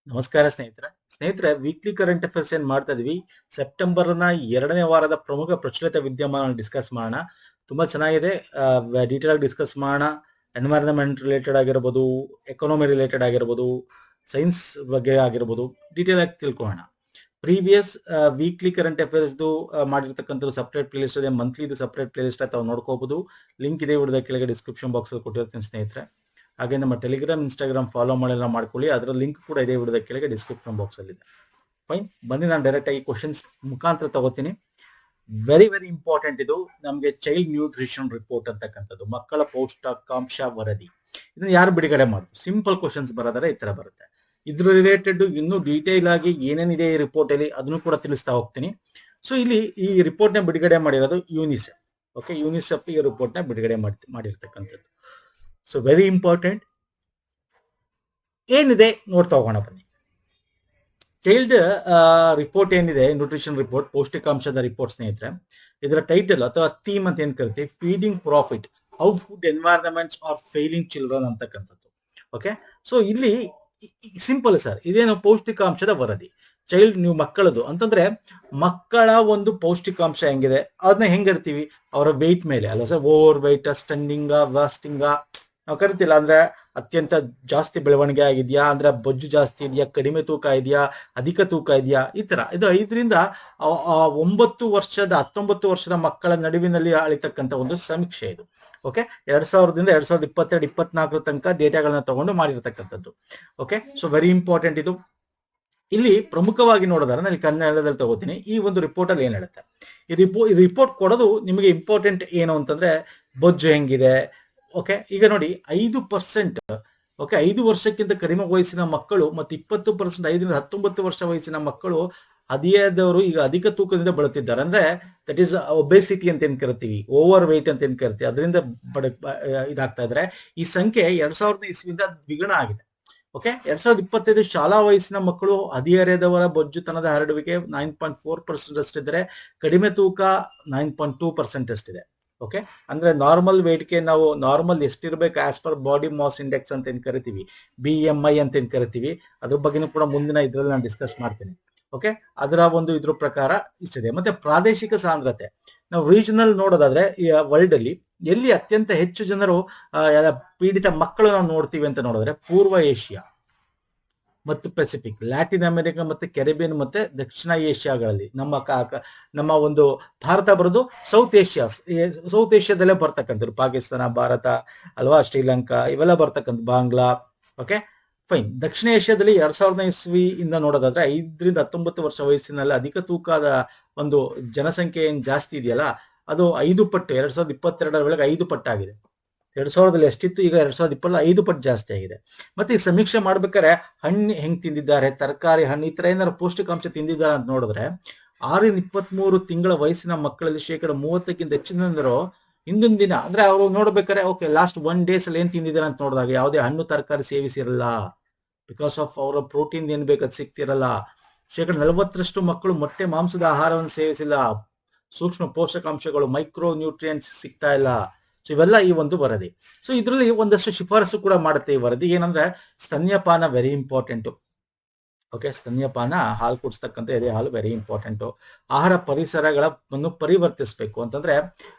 ನಮಸ್ಕಾರ ಸ್ನೇಹಿತರೆ weekly current affairs ಏನ್ ಮಾಡ್ತಾ ಇದೀವಿ. ಸೆಪ್ಟೆಂಬರ್ನ 2ನೇ ವಾರದ ಪ್ರಮುಖ ಪ್ರಚಲಿತ ವಿದ್ಯಮಾನ ಡಿಸ್ಕಸ್ ಮಾಡೋಣ. ತುಂಬಾ ಚೆನ್ನಾಗಿದೆ. ಡೀಟೇಲ್ ಆಗಿ ಡಿಸ್ಕಸ್ ಮಾಡೋಣ. ಎನ್ವೈರನ್ಮೆಂಟ್ ರಿಲೇಟೆಡ್ ಆಗಿರ್ಬೋದು, ಎಕಾನಮಿ ರಿಲೇಟೆಡ್ ಆಗಿರ್ಬೋದು, ಸೈನ್ಸ್ ಬಗ್ಗೆ ಆಗಿರ್ಬೋದು, ಡೀಟೇಲ್ ಆಗಿ ತಿಳ್ಕೊಳ್ಳೋಣ. ಪ್ರೀವಿಯಸ್ ವೀಕ್ಲಿ ಕರೆಂಟ್ ಅಫೇರ್ಸ್ ಮಾಡಿರ್ತಕ್ಕಂಥ ಸಪ್ರೇಟ್ ಪ್ಲೇ ಲಿಸ್ಟ್ ಇದೆ, ಮಂತ್ಲಿ ಸಪ್ರೇಟ್ ಪ್ಲೇ ಲಿಸ್ಟ್ ತಾವು ನೋಡ್ಕೋಬಹುದು. ಲಿಂಕ್ ಇದೆ ವಿಡಿಯೋದ ಕೆಳಗೆ ಡಿಸ್ಕ್ರಿಪ್ಷನ್ ಬಾಕ್ಸ್ ಅಲ್ಲಿ ಕೊಟ್ಟಿರ್ತೀನಿ ಸ್ನೇಹಿತರೆ. ಹಾಗೆ ನಮ್ಮ ಟೆಲಿಗ್ರಾಮ್, ಇನ್ಸ್ಟಾಗ್ರಾಮ್ ಫಾಲೋ ಮಾಡಿಲ್ಲ ಮಾಡ್ಕೊಳ್ಳಿ. ಅದರ ಲಿಂಕ್ ಕೂಡ ಇದೆ ವಿಡಿಯೋದ ಕೆಳಗೆ ಡಿಸ್ಕ್ರಿಪ್ಷನ್ ಬಾಕ್ಸ್ ಅಲ್ಲಿ ಇದೆ. ಫೈನ್, ಬನ್ನಿ ನಾನು ಡೈರೆಕ್ಟ್ ಆಗಿ ಕ್ವಶನ್ಸ್ ಮುಖಾಂತರ ತಗೋತೀನಿ. ವೆರಿ ಇಂಪಾರ್ಟೆಂಟ್ ಇದು ನಮಗೆ. ಚೈಲ್ಡ್ ನ್ಯೂಟ್ರಿಷನ್ ರಿಪೋರ್ಟ್ ಅಂತಕ್ಕಂಥದ್ದು, ಮಕ್ಕಳ ಪೌಷ್ಟಿಕಾಂಶ ವರದಿ. ಇದನ್ನ ಯಾರು ಬಿಡುಗಡೆ ಮಾಡೋದು? ಸಿಂಪಲ್ ಕ್ವಶನ್ಸ್ ಬರೋದಾದ್ರೆ ಈ ತರ ಬರುತ್ತೆ. ಇದ್ರ ರಿಲೇಟೆಡ್ ಇನ್ನೂ ಡೀಟೇಲ್ ಆಗಿ ಏನೇನಿದೆ ಈ ರಿಪೋರ್ಟ್ ಅಲ್ಲಿ ಅದನ್ನು ಕೂಡ ತಿಳಿಸ್ತಾ ಹೋಗ್ತೀನಿ. ಸೊ ಇಲ್ಲಿ ಈ ರಿಪೋರ್ಟ್ ನ ಬಿಡುಗಡೆ ಮಾಡಿರೋದು ಯೂನಿಸೆಫ್. ಓಕೆ, ಯೂನಿಸೆಫ್ ಈ ರಿಪೋರ್ಟ್ ನ ಬಿಡುಗಡೆ ಮಾಡಿರ್ತಕ್ಕಂಥದ್ದು. So very important. ಏನಿದೆ ನೋಡ್ತಾ ಹೋಗೋಣ ಬನ್ನಿ. ಚೈಲ್ಡ್ ರಿಪೋರ್ಟ್ ಏನಿದೆ, ನ್ಯೂಟ್ರಿಷನ್ ರಿಪೋರ್ಟ್, ಪೌಷ್ಟಿಕಾಂಶದ ರಿಪೋರ್ಟ್ ಸ್ನೇಹಿತರೆ. ಇದರ ಟೈಟಲ್ ಅಥವಾ ಥೀಮ್ ಅಂತ ಏನ್ ಕರಿತೀವಿ, feeding profit, how food environments are failing children ಅಂತಕ್ಕಂಥದ್ದು. ಓಕೆ, ಸೊ ಇಲ್ಲಿ ಸಿಂಪಲ್ ಸರ್, ಇದೇನು ಪೌಷ್ಟಿಕಾಂಶದ ವರದಿ. ಚೈಲ್ಡ್ ನೀವು ಮಕ್ಕಳದು ಅಂತಂದ್ರೆ ಮಕ್ಕಳ ಒಂದು ಪೌಷ್ಟಿಕಾಂಶ ಹೆಂಗಿದೆ ಅದನ್ನ ಹೆಂಗಿರ್ತೀವಿ, ಅವರ ವೆಯ್ಟ್ ಮೇಲೆ ಅಲ್ಲ ಸರ್. ಓವರ್ ವೆಯ್ಟ್, ಸ್ಟಂಡಿಂಗ, ವಾಸ್ಟಿಂಗ ನಾವು ಕರಿತಿಲ್ಲ. ಅಂದ್ರೆ ಅತ್ಯಂತ ಜಾಸ್ತಿ ಬೆಳವಣಿಗೆ ಆಗಿದೆಯಾ, ಅಂದ್ರೆ ಬೊಜ್ಜು ಜಾಸ್ತಿ ಇದೆಯಾ, ಕಡಿಮೆ ತೂಕ ಇದೆಯಾ, ಅಧಿಕ ತೂಕ ಇದೆಯಾ, ಈ ತರ. ಇದು 5ರಿಂದ 19 ವರ್ಷದ ಮಕ್ಕಳ ನಡುವಿನಲ್ಲಿ ಅಳಿತಕ್ಕಂಥ ಒಂದು ಸಮೀಕ್ಷೆ ಇದು. ಓಕೆ, 2000ದಿಂದ 2022-24 ತನಕ ಡೇಟಾಗಳನ್ನ ತಗೊಂಡು ಮಾಡಿರ್ತಕ್ಕಂಥದ್ದು. ಓಕೆ, ಸೊ ವೆರಿ ಇಂಪಾರ್ಟೆಂಟ್ ಇದು. ಇಲ್ಲಿ ಪ್ರಮುಖವಾಗಿ ನೋಡೋದಾದ್ರೆ ನಾನು ಕನ್ನಡದಲ್ಲಿ ತಗೋತೀನಿ. ಈ ಒಂದು ರಿಪೋರ್ಟ್ ಅಲ್ಲಿ ಏನ್ ಹೇಳುತ್ತೆ, ಈ ರಿಪೋರ್ಟ್ ಕೊಡೋದು ನಿಮಗೆ ಇಂಪಾರ್ಟೆಂಟ್ ಏನು ಅಂತಂದ್ರೆ ಬೊಜ್ಜು ಹೆಂಗಿದೆ. ಓಕೆ, ಈಗ ನೋಡಿ 5%. ಓಕೆ, 5 ವರ್ಷಕ್ಕಿಂತ ಕಡಿಮೆ ವಯಸ್ಸಿನ ಮಕ್ಕಳು ಮತ್ತು 20%, 5ರಿಂದ 19 ವರ್ಷ ವಯಸ್ಸಿನ ಮಕ್ಕಳು ಹದಿಹರೆಯದವರು ಈಗ ಅಧಿಕ ತೂಕದಿಂದ ಬಳಲ್ತಿದ್ದಾರೆ. ಅಂದ್ರೆ ದಟ್ ಈಸ್ ಒಬೆಸಿಟಿ ಅಂತ ಏನ್ ಕರಿತೀವಿ, ಓವರ್ ವೆಯ್ಟ್ ಅಂತ ಏನ್ ಕರಿತೀವಿ, ಅದರಿಂದ ಇದಾಗ್ತಾ ಇದ್ರೆ ಈ ಸಂಖ್ಯೆ 2000 ಇಸ್ವಿಯಿಂದ ದ್ವಿಗುಣ ಆಗಿದೆ. ಓಕೆ, 2025 ಶಾಲಾ ವಯಸ್ಸಿನ ಮಕ್ಕಳು ಹದಿಹರೆಯದವರ ಬೊಜ್ಜುತನದ ಹರಡುವಿಕೆ 9.4% ಅಷ್ಟಿದ್ರೆ, ಕಡಿಮೆ ತೂಕ 9.2% ಅಷ್ಟಿದೆ. ಓಕೆ, ಅಂದ್ರೆ ನಾರ್ಮಲ್ ವೇಟ್ಗೆ ನಾವು ನಾರ್ಮಲ್ ಎಷ್ಟಿರ್ಬೇಕು as per body mass index ಅಂತ ಏನ್ ಕರಿತೀವಿ, BMI ಅಂತ ಏನ್ ಕರಿತೀವಿ, ಅದ್ರ ಬಗ್ಗೆನೂ ಕೂಡ ಮುಂದಿನ ಇದ್ರಲ್ಲಿ ನಾನು ಡಿಸ್ಕಸ್ ಮಾಡ್ತೀನಿ. ಓಕೆ, ಅದರ ಒಂದು ಇದ್ರ ಪ್ರಕಾರ ಇಷ್ಟಿದೆ. ಮತ್ತೆ ಪ್ರಾದೇಶಿಕ ಸಾಂದ್ರತೆ, ನಾವು ರೀಜನಲ್ ನೋಡೋದಾದ್ರೆ ಈ ವರ್ಲ್ಡ್ ಅಲ್ಲಿ ಎಲ್ಲಿ ಅತ್ಯಂತ ಹೆಚ್ಚು ಜನರು ಪೀಡಿತ ಮಕ್ಕಳು ನಾವು ನೋಡ್ತೀವಿ ಅಂತ ನೋಡಿದ್ರೆ ಪೂರ್ವ ಏಷ್ಯಾ ಮತ್ತು ಪೆಸಿಫಿಕ್, ಲ್ಯಾಟಿನ್ ಅಮೆರಿಕ ಮತ್ತೆ ಕೆರಿಬಿಯನ್ ಮತ್ತೆ ದಕ್ಷಿಣ ಏಷ್ಯಾಗಳಲ್ಲಿ. ನಮ್ಮ ಒಂದು ಭಾರತ ಬರೋದು ಸೌತ್ ಏಷ್ಯಾದಲ್ಲೇ ಬರ್ತಕ್ಕಂಥದ್ದು. ಪಾಕಿಸ್ತಾನ, ಭಾರತ ಅಲ್ವಾ, ಶ್ರೀಲಂಕಾ ಇವೆಲ್ಲ ಬರ್ತಕ್ಕಂಥ, ಬಾಂಗ್ಲಾ. Okay fine. ದಕ್ಷಿಣ ಏಷ್ಯಾದಲ್ಲಿ 2000 ಇಸ್ವಿಯಿಂದ ನೋಡೋದಾದ್ರೆ 5ರಿಂದ 19 ವರ್ಷ ವಯಸ್ಸಿನಲ್ಲಿ ಅಧಿಕ ತೂಕದ ಒಂದು ಜನಸಂಖ್ಯೆ ಏನ್ ಜಾಸ್ತಿ ಇದೆಯಲ್ಲ, ಅದು 5 ಪಟ್ಟು 2022 ವೇಳೆಗೆ 5 ಪಟ್ಟಾಗಿದೆ. 2000ದಲ್ಲಿ ಎಷ್ಟಿತ್ತು, ಈಗ 2020 5 ಪಟ್ಟು ಜಾಸ್ತಿ ಆಗಿದೆ. ಮತ್ತೆ ಈ ಸಮೀಕ್ಷೆ ಮಾಡ್ಬೇಕಾದ್ರೆ ಹಣ್ಣು ಹೆಂಗ್ ತಿಂದಿದ್ದಾರೆ, ತರಕಾರಿ, ಹಣ್ಣು, ಈ ತರ ಏನಾದ್ರು ಪೌಷ್ಟಿಕಾಂಶ ತಿಂದಿದ್ದಾರೆ ಅಂತ ನೋಡಿದ್ರೆ 6-23 ತಿಂಗಳ ವಯಸ್ಸಿನ ಮಕ್ಕಳಲ್ಲಿ 30%ಕ್ಕಿಂತ ಹೆಚ್ಚಿನರು ಹಿಂದಿನ ದಿನ, ಅಂದ್ರೆ ಅವರು ನೋಡ್ಬೇಕಾದ್ರೆ ಓಕೆ ಲಾಸ್ಟ್ 1 ಡೇಸ್ ಅಲ್ಲಿ ಏನ್ ತಿಂದಿದ್ದಾರೆ ಅಂತ ನೋಡಿದಾಗ ಯಾವುದೇ ಹಣ್ಣು ತರಕಾರಿ ಸೇವಿಸಿರಲ್ಲ. ಬಿಕಾಸ್ ಆಫ್ ಅವರ ಪ್ರೋಟೀನ್ ಏನ್ ಬೇಕಾದ್ ಸಿಗ್ತಿರಲ್ಲ. 40% ಮಕ್ಕಳು ಮೊಟ್ಟೆ ಮಾಂಸದ ಆಹಾರವನ್ನು ಸೇವಿಸಿಲ್ಲ. ಸೂಕ್ಷ್ಮ ಪೋಷಕಾಂಶಗಳು, ಮೈಕ್ರೋ ನ್ಯೂಟ್ರಿಯೆಂಟ್ಸ್ ಸಿಗ್ತಾ ಇಲ್ಲ. ಸೊ ಇವೆಲ್ಲ ಈ ಒಂದು ವರದಿ. ಸೊ ಇದರಲ್ಲಿ ಒಂದಷ್ಟು ಶಿಫಾರಸು ಕೂಡ ಮಾಡುತ್ತೆ ಈ ವರದಿ. ಏನಂದ್ರೆ ಸ್ತನ್ಯಪಾನ ವೆರಿ ಇಂಪಾರ್ಟೆಂಟ್. ಓಕೆ, ಸ್ತನ್ಯಪಾನ, ಹಾಲು ಕುಡಿಸ್ತಕ್ಕಂಥ ಎದೆ ಹಾಲು ವೆರಿ ಇಂಪಾರ್ಟೆಂಟ್. ಆಹಾರ ಪರಿಸರಗಳನ್ನು ಪರಿವರ್ತಿಸಬೇಕು ಅಂತಂದ್ರೆ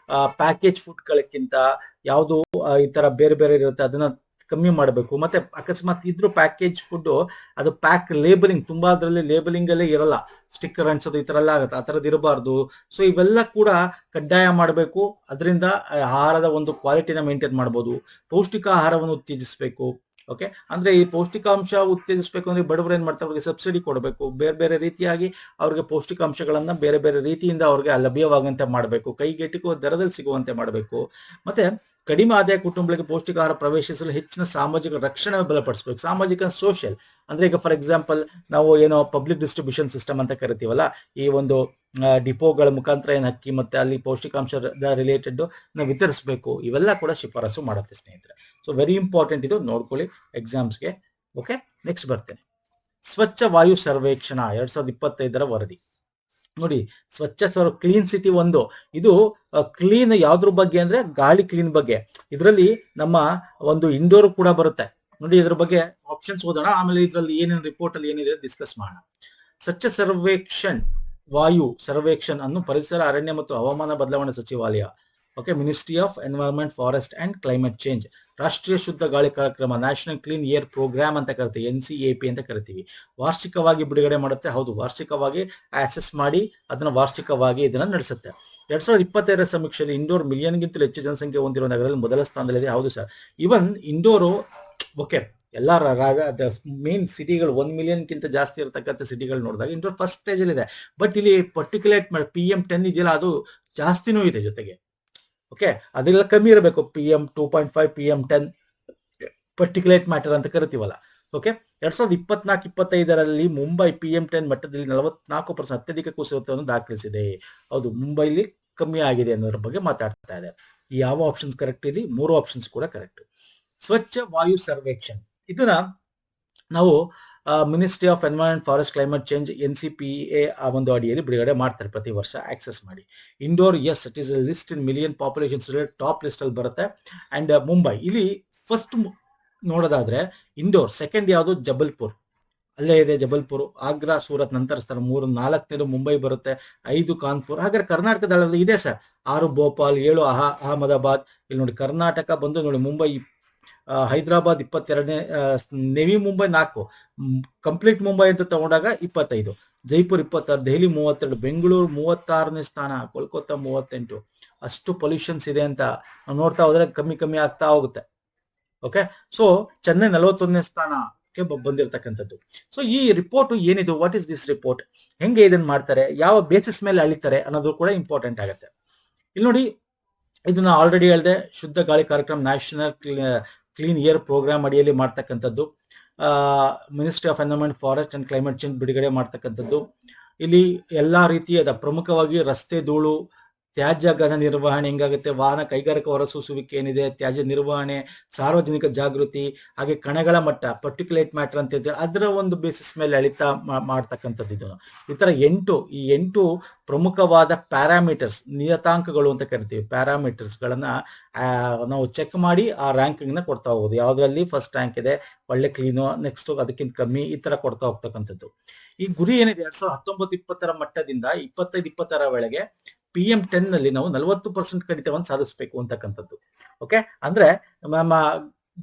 ಪ್ಯಾಕೇಜ್ ಫುಡ್ಗಳಕ್ಕಿಂತ ಯಾವುದು ಈ ತರ ಬೇರೆ ಬೇರೆ ಇರುತ್ತೆ ಅದನ್ನ ಕಮ್ಮಿ ಮಾಡಬೇಕು. ಮತ್ತೆ ಅಕಸ್ಮಾತ್ ಇದ್ರು ಪ್ಯಾಕೇಜ್ ಫುಡ್ ಅದು ಪ್ಯಾಕ್ ಲೇಬಲಿಂಗ್, ತುಂಬಾ ಅದರಲ್ಲಿ ಲೇಬಲಿಂಗ್ ಅಲ್ಲೇ ಇರಲ್ಲ, ಸ್ಟಿಕ್ಕರ್ ಅನ್ಸೋದು ಈ ತರ ಎಲ್ಲ ಆಗುತ್ತೆ, ಆ ತರದ್ ಇರಬಾರ್ದು. ಸೊ ಇವೆಲ್ಲ ಕೂಡ ಕಡ್ಡಾಯ ಮಾಡಬೇಕು. ಅದರಿಂದ ಆಹಾರದ ಒಂದು ಕ್ವಾಲಿಟಿನ ಮೇಂಟೈನ್ ಮಾಡಬಹುದು. ಪೌಷ್ಟಿಕ ಆಹಾರವನ್ನು ಉತ್ತೇಜಿಸಬೇಕು. ಓಕೆ, ಅಂದ್ರೆ ಈ ಪೌಷ್ಟಿಕಾಂಶ ಉತ್ತೇಜಿಸಬೇಕು ಅಂದ್ರೆ ಬಡವರು ಏನ್ ಮಾಡ್ತಾರೆ, ಅವ್ರಿಗೆ ಸಬ್ಸಿಡಿ ಕೊಡಬೇಕು. ಬೇರೆ ಬೇರೆ ರೀತಿಯಾಗಿ ಅವ್ರಿಗೆ ಪೌಷ್ಟಿಕಾಂಶಗಳನ್ನ ಬೇರೆ ಬೇರೆ ರೀತಿಯಿಂದ ಅವ್ರಿಗೆ ಲಭ್ಯವಾಗುವಂತೆ ಮಾಡಬೇಕು. ಕೈಗೆಟುಕುವ ದರದಲ್ಲಿ ಸಿಗುವಂತೆ ಮಾಡಬೇಕು. ಮತ್ತೆ ಕಡಿಮೆ ಆದಾಯ ಕುಟುಂಬಗಳಿಗೆ ಪೌಷ್ಟಿಕ ಆಹಾರ ಪ್ರವೇಶಿಸಲು ಹೆಚ್ಚಿನ ಸಾಮಾಜಿಕ ರಕ್ಷಣೆ ಬಲಪಡಿಸಬೇಕು. ಸಾಮಾಜಿಕ ಸೋಷಿಯಲ್ ಅಂದ್ರೆ ಈಗ ಫಾರ್ ಎಕ್ಸಾಂಪಲ್ ನಾವು ಏನೋ ಪಬ್ಲಿಕ್ ಡಿಸ್ಟ್ರಿಬ್ಯೂಷನ್ ಸಿಸ್ಟಮ್ ಅಂತ ಕರಿತೀವಲ್ಲ, ಈ ಒಂದು ಡಿಪೋಗಳ ಮುಖಾಂತರ ಏನ್ ಅಕ್ಕಿ ಮತ್ತೆ ಅಲ್ಲಿ ಪೌಷ್ಟಿಕಾಂಶದ ರಿಲೇಟೆಡ್ ನಾವು ವಿತರಿಸಬೇಕು. ಇವೆಲ್ಲ ಕೂಡ ಶಿಫಾರಸು ಮಾಡುತ್ತೆ ಸ್ನೇಹಿತರೆ. ಸೊ ವೆರಿ ಇಂಪಾರ್ಟೆಂಟ್ ಇದು, ನೋಡ್ಕೊಳ್ಳಿ ಎಕ್ಸಾಮ್ಸ್ಗೆ. ಓಕೆ, ನೆಕ್ಸ್ಟ್ ಬರ್ತೇನೆ. ಸ್ವಚ್ಛ ವಾಯು ಸರ್ವೇಕ್ಷಣಾ 2025 ವರದಿ ನೋಡಿ. ಸ್ವಚ್ಛ ಕ್ಲೀನ್ ಸಿಟಿ ಇದು ಕ್ಲೀನ್ ಯಾವ್ದ್ರ ಬಗ್ಗೆ ಅಂದ್ರೆ ಗಾಳಿ ಕ್ಲೀನ್ ಬಗ್ಗೆ. ಇದರಲ್ಲಿ ನಮ್ಮ ಒಂದು ಇಂಡೋರ್ ಕೂಡ ಬರುತ್ತೆ ನೋಡಿ ಇದ್ರ ಬಗ್ಗೆ ಆಪ್ಷನ್ಸ್ ಓದೋಣ, ಆಮೇಲೆ ಇದರಲ್ಲಿ ಏನೇನು ರಿಪೋರ್ಟ್ ಅಲ್ಲಿ ಏನಿದೆ ಡಿಸ್ಕಸ್ ಮಾಡೋಣ. ಸ್ವಚ್ಛ ಸರ್ವೇಕ್ಷಣ್ ವಾಯು ಸರ್ವೇಕ್ಷಣ್ ಅನ್ನು ಪರಿಸರ, ಅರಣ್ಯ ಮತ್ತು ಹವಾಮಾನ ಬದಲಾವಣೆ ಸಚಿವಾಲಯ, okay, ministry of environment, forest and climate change, ರಾಷ್ಟ್ರೀಯ ಶುದ್ಧ ಗಾಳಿ ಕಾರ್ಯಕ್ರಮ, ನ್ಯಾಷನಲ್ ಕ್ಲೀನ್ ಏರ್ ಪ್ರೋಗ್ರಾಮ್ ಅಂತ ಕರಿತೀವಿ, NCAP ಅಂತ ಕರಿತೀವಿ. ವಾರ್ಷಿಕವಾಗಿ ಬಿಡುಗಡೆ ಮಾಡುತ್ತೆ. ಹೌದು, ವಾರ್ಷಿಕವಾಗಿ ಅಸೆಸ್ ಮಾಡಿ ಅದನ್ನ ವಾರ್ಷಿಕವಾಗಿ ಇದನ್ನ ನಡೆಸುತ್ತೆ. 2025 ಸಮೀಕ್ಷೆಯಲ್ಲಿ ಇಂಡೋರ್ ಮಿಲಿಯನ್ಗಿಂತಲೂ ಹೆಚ್ಚು ಜನಸಂಖ್ಯೆ ಹೊಂದಿರುವ ನಗರದಲ್ಲಿ ಮೊದಲ ಸ್ಥಾನದಲ್ಲಿದೆ. ಹೌದು ಸರ್, ಇವನ್ ಇಂಡೋರು ಓಕೆ ಎಲ್ಲ ಮೇನ್ ಸಿಟಿಗಳು 1 ಮಿಲಿಯನ್ಗಿಂತ ಜಾಸ್ತಿ ಇರತಕ್ಕಂಥ ಸಿಟಿಗಳು ನೋಡಿದಾಗ ಇಂಡೋರ್ ಫಸ್ಟ್ ಸ್ಟೇಜ್ ಅಲ್ಲಿ ಇದೆ. ಬಟ್ ಇಲ್ಲಿ ಪರ್ಟಿಕ್ಯುಲೇಟ್ PM10 ಇದೆಯಲ್ಲ, ಅದು ಜಾಸ್ತಿನೂ ಇದೆ ಜೊತೆಗೆ. ಓಕೆ, ಅದೆಲ್ಲ ಕಮ್ಮಿ ಇರಬೇಕು. PM2.5, PM10 ಪರ್ಟಿಕ್ಯುಲೇಟ್ ಮ್ಯಾಟರ್ ಅಂತ ಕರಿತೀವಲ್ಲ. ಓಕೆ, 2024-25 ಮುಂಬೈ PM10 ಮಟ್ಟದಲ್ಲಿ 44% ಅತ್ಯಧಿಕ ಕುಸಿತವನ್ನು ದಾಖಲಿಸಿದೆ. ಹೌದು, ಮುಂಬೈಲಿ ಕಮ್ಮಿ ಆಗಿದೆ ಅನ್ನೋದ್ರ ಬಗ್ಗೆ ಮಾತಾಡ್ತಾ ಇದೆ. ಯಾವ ಆಪ್ಷನ್ಸ್ ಕರೆಕ್ಟ್ ಇಲ್ಲಿ? 3 ಆಪ್ಷನ್ಸ್ ಕೂಡ ಕರೆಕ್ಟ್. ಸ್ವಚ್ಛ ವಾಯು ಸರ್ವೇಕ್ಷಣ್ ಇದನ್ನ ನಾವು ministry of environment, forest, climate change, NCPA ಆ ಒಂದು ಅಡಿಯಲ್ಲಿ ಬಿಡುಗಡೆ ಮಾಡ್ತಾರೆ ಪ್ರತಿ ವರ್ಷ ಆಕ್ಸೆಸ್ ಮಾಡಿ. Indore, yes, it is list in million populations, top list ಅಲ್ಲಿ ಬರುತ್ತೆ. ಅಂಡ್ ಮುಂಬೈ ಇಲ್ಲಿ ಫಸ್ಟ್ ನೋಡೋದಾದ್ರೆ ಇಂಡೋರ್, ಸೆಕೆಂಡ್ ಯಾವುದು? ಜಬಲ್ಪುರ್, ಅಲ್ಲೇ ಇದೆ ಜಬಲ್ಪುರ್. ಆಗ್ರಾ, ಸೂರತ್ ನಂತರ ಸ್ಥಾನ 4ನೇದು ಮುಂಬೈ ಬರುತ್ತೆ, 5 ಕಾನ್ಪುರ್. ಹಾಗಾದ್ರೆ ಕರ್ನಾಟಕದಲ್ಲಿ ಇದೆ ಸರ್ 6 ಭೋಪಾಲ್, 7 ಅಹಮದಾಬಾದ್. ಇಲ್ಲಿ ನೋಡಿ ಕರ್ನಾಟಕ ಬಂದು ನೋಡಿ ಮುಂಬೈ, ಹೈದರಾಬಾದ್ 22ನೇ, ನೆವಿ ಮುಂಬೈ 4, ಕಂಪ್ಲೀಟ್ ಮುಂಬೈ ಅಂತ ತಗೊಂಡಾಗ 25, ಜೈಪುರ್ 26, ದೆಹಲಿ 32, ಬೆಂಗಳೂರು 36ನೇ ಸ್ಥಾನ, ಕೋಲ್ಕತ್ತಾ 38. ಅಷ್ಟು ಪೊಲ್ಯೂಷನ್ಸ್ ಇದೆ ಅಂತ ನಾವು ನೋಡ್ತಾ ಹೋದ್ರೆ ಕಮ್ಮಿ ಆಗ್ತಾ ಹೋಗುತ್ತೆ. ಓಕೆ, ಸೊ ಚೆನ್ನೈ 41ನೇ ಸ್ಥಾನಕ್ಕೆ ಬಂದಿರತಕ್ಕಂಥದ್ದು. ಸೊ ಈ ರಿಪೋರ್ಟ್ ಏನಿದು, ವಾಟ್ ಇಸ್ ದಿಸ್ ರಿಪೋರ್ಟ್, ಹೆಂಗೆ ಇದನ್ನ ಮಾಡ್ತಾರೆ, ಯಾವ ಬೇಸಿಸ್ ಮೇಲೆ ಅಳಿತಾರೆ ಅನ್ನೋದು ಕೂಡ ಇಂಪಾರ್ಟೆಂಟ್ ಆಗುತ್ತೆ. ಇಲ್ಲಿ ನೋಡಿ, ಇದನ್ನ ಆಲ್ರೆಡಿ ಹೇಳಿದೆ, ಶುದ್ಧ ಗಾಳಿ ಕಾರ್ಯಕ್ರಮ, ನ್ಯಾಷನಲ್ ಕ್ಲೀನ್ ಏರ್ ಪ್ರೋಗ್ರಾಮ್ ಅಡಿಯಲ್ಲಿ ಮಾಡ್ತಕ್ಕಂಥದ್ದು. Ministry of environment, forest and climate change ಬಿಡುಗಡೆ ಮಾಡ್ತಕ್ಕಂಥದ್ದು. ಇಲ್ಲಿ ಎಲ್ಲಾ ರೀತಿಯಾದ ಪ್ರಮುಖವಾಗಿ ರಸ್ತೆ ಧೂಳು, ತ್ಯಾಜ್ಯ ಘನ ನಿರ್ವಹಣೆ ಹೆಂಗಾಗುತ್ತೆ, ವಾಹನ ಕೈಗಾರಿಕಾ ಹೊರಸೂಸುವಿಕೆ ಏನಿದೆ, ತ್ಯಾಜ್ಯ ನಿರ್ವಹಣೆ, ಸಾರ್ವಜನಿಕ ಜಾಗೃತಿ, ಹಾಗೆ ಕಣಗಳ ಮಟ್ಟ, ಪರ್ಟಿಕ್ಯುಲೇಟ್ ಮ್ಯಾಟರ್ ಅಂತ ಇದೆ, ಅದರ ಒಂದು ಬೇಸಿಸ್ ಮೇಲೆ ಅಳಿತಾ ಮಾಡ್ತಕ್ಕಂಥದ್ದು. ಇದು ಈ ತರ 8 ಪ್ರಮುಖವಾದ ಪ್ಯಾರಾಮೀಟರ್ಸ್, ನಿಯತಾಂಕಗಳು ಅಂತ ಕರಿತೀವಿ. ಪ್ಯಾರಾಮೀಟರ್ಸ್ ಗಳನ್ನ ನಾವು ಚೆಕ್ ಮಾಡಿ ಆ ರ್ಯಾಂಕಿಂಗ್ ನ ಕೊಡ್ತಾ ಹೋಗೋದು. ಯಾವ್ದ್ರಲ್ಲಿ ಫಸ್ಟ್ ರ್ಯಾಂಕ್ ಇದೆ, ಒಳ್ಳೆ ಕ್ಲೀನು, ನೆಕ್ಸ್ಟ್ ಅದಕ್ಕಿಂತ ಕಮ್ಮಿ, ಈ ತರ ಕೊಡ್ತಾ ಹೋಗ್ತಕ್ಕಂಥದ್ದು. ಈ ಗುರಿ ಏನಿದೆ 2019-20 ಮಟ್ಟದಿಂದ 25-26 ವೇಳೆಗೆ PM10 ನಲ್ಲಿ ನಾವು 40% ಕಡಿತವನ್ನು ಸಾಧಿಸಬೇಕು ಅಂತಕ್ಕಂಥದ್ದು. ಓಕೆ, ಅಂದ್ರೆ ನಮ್ಮ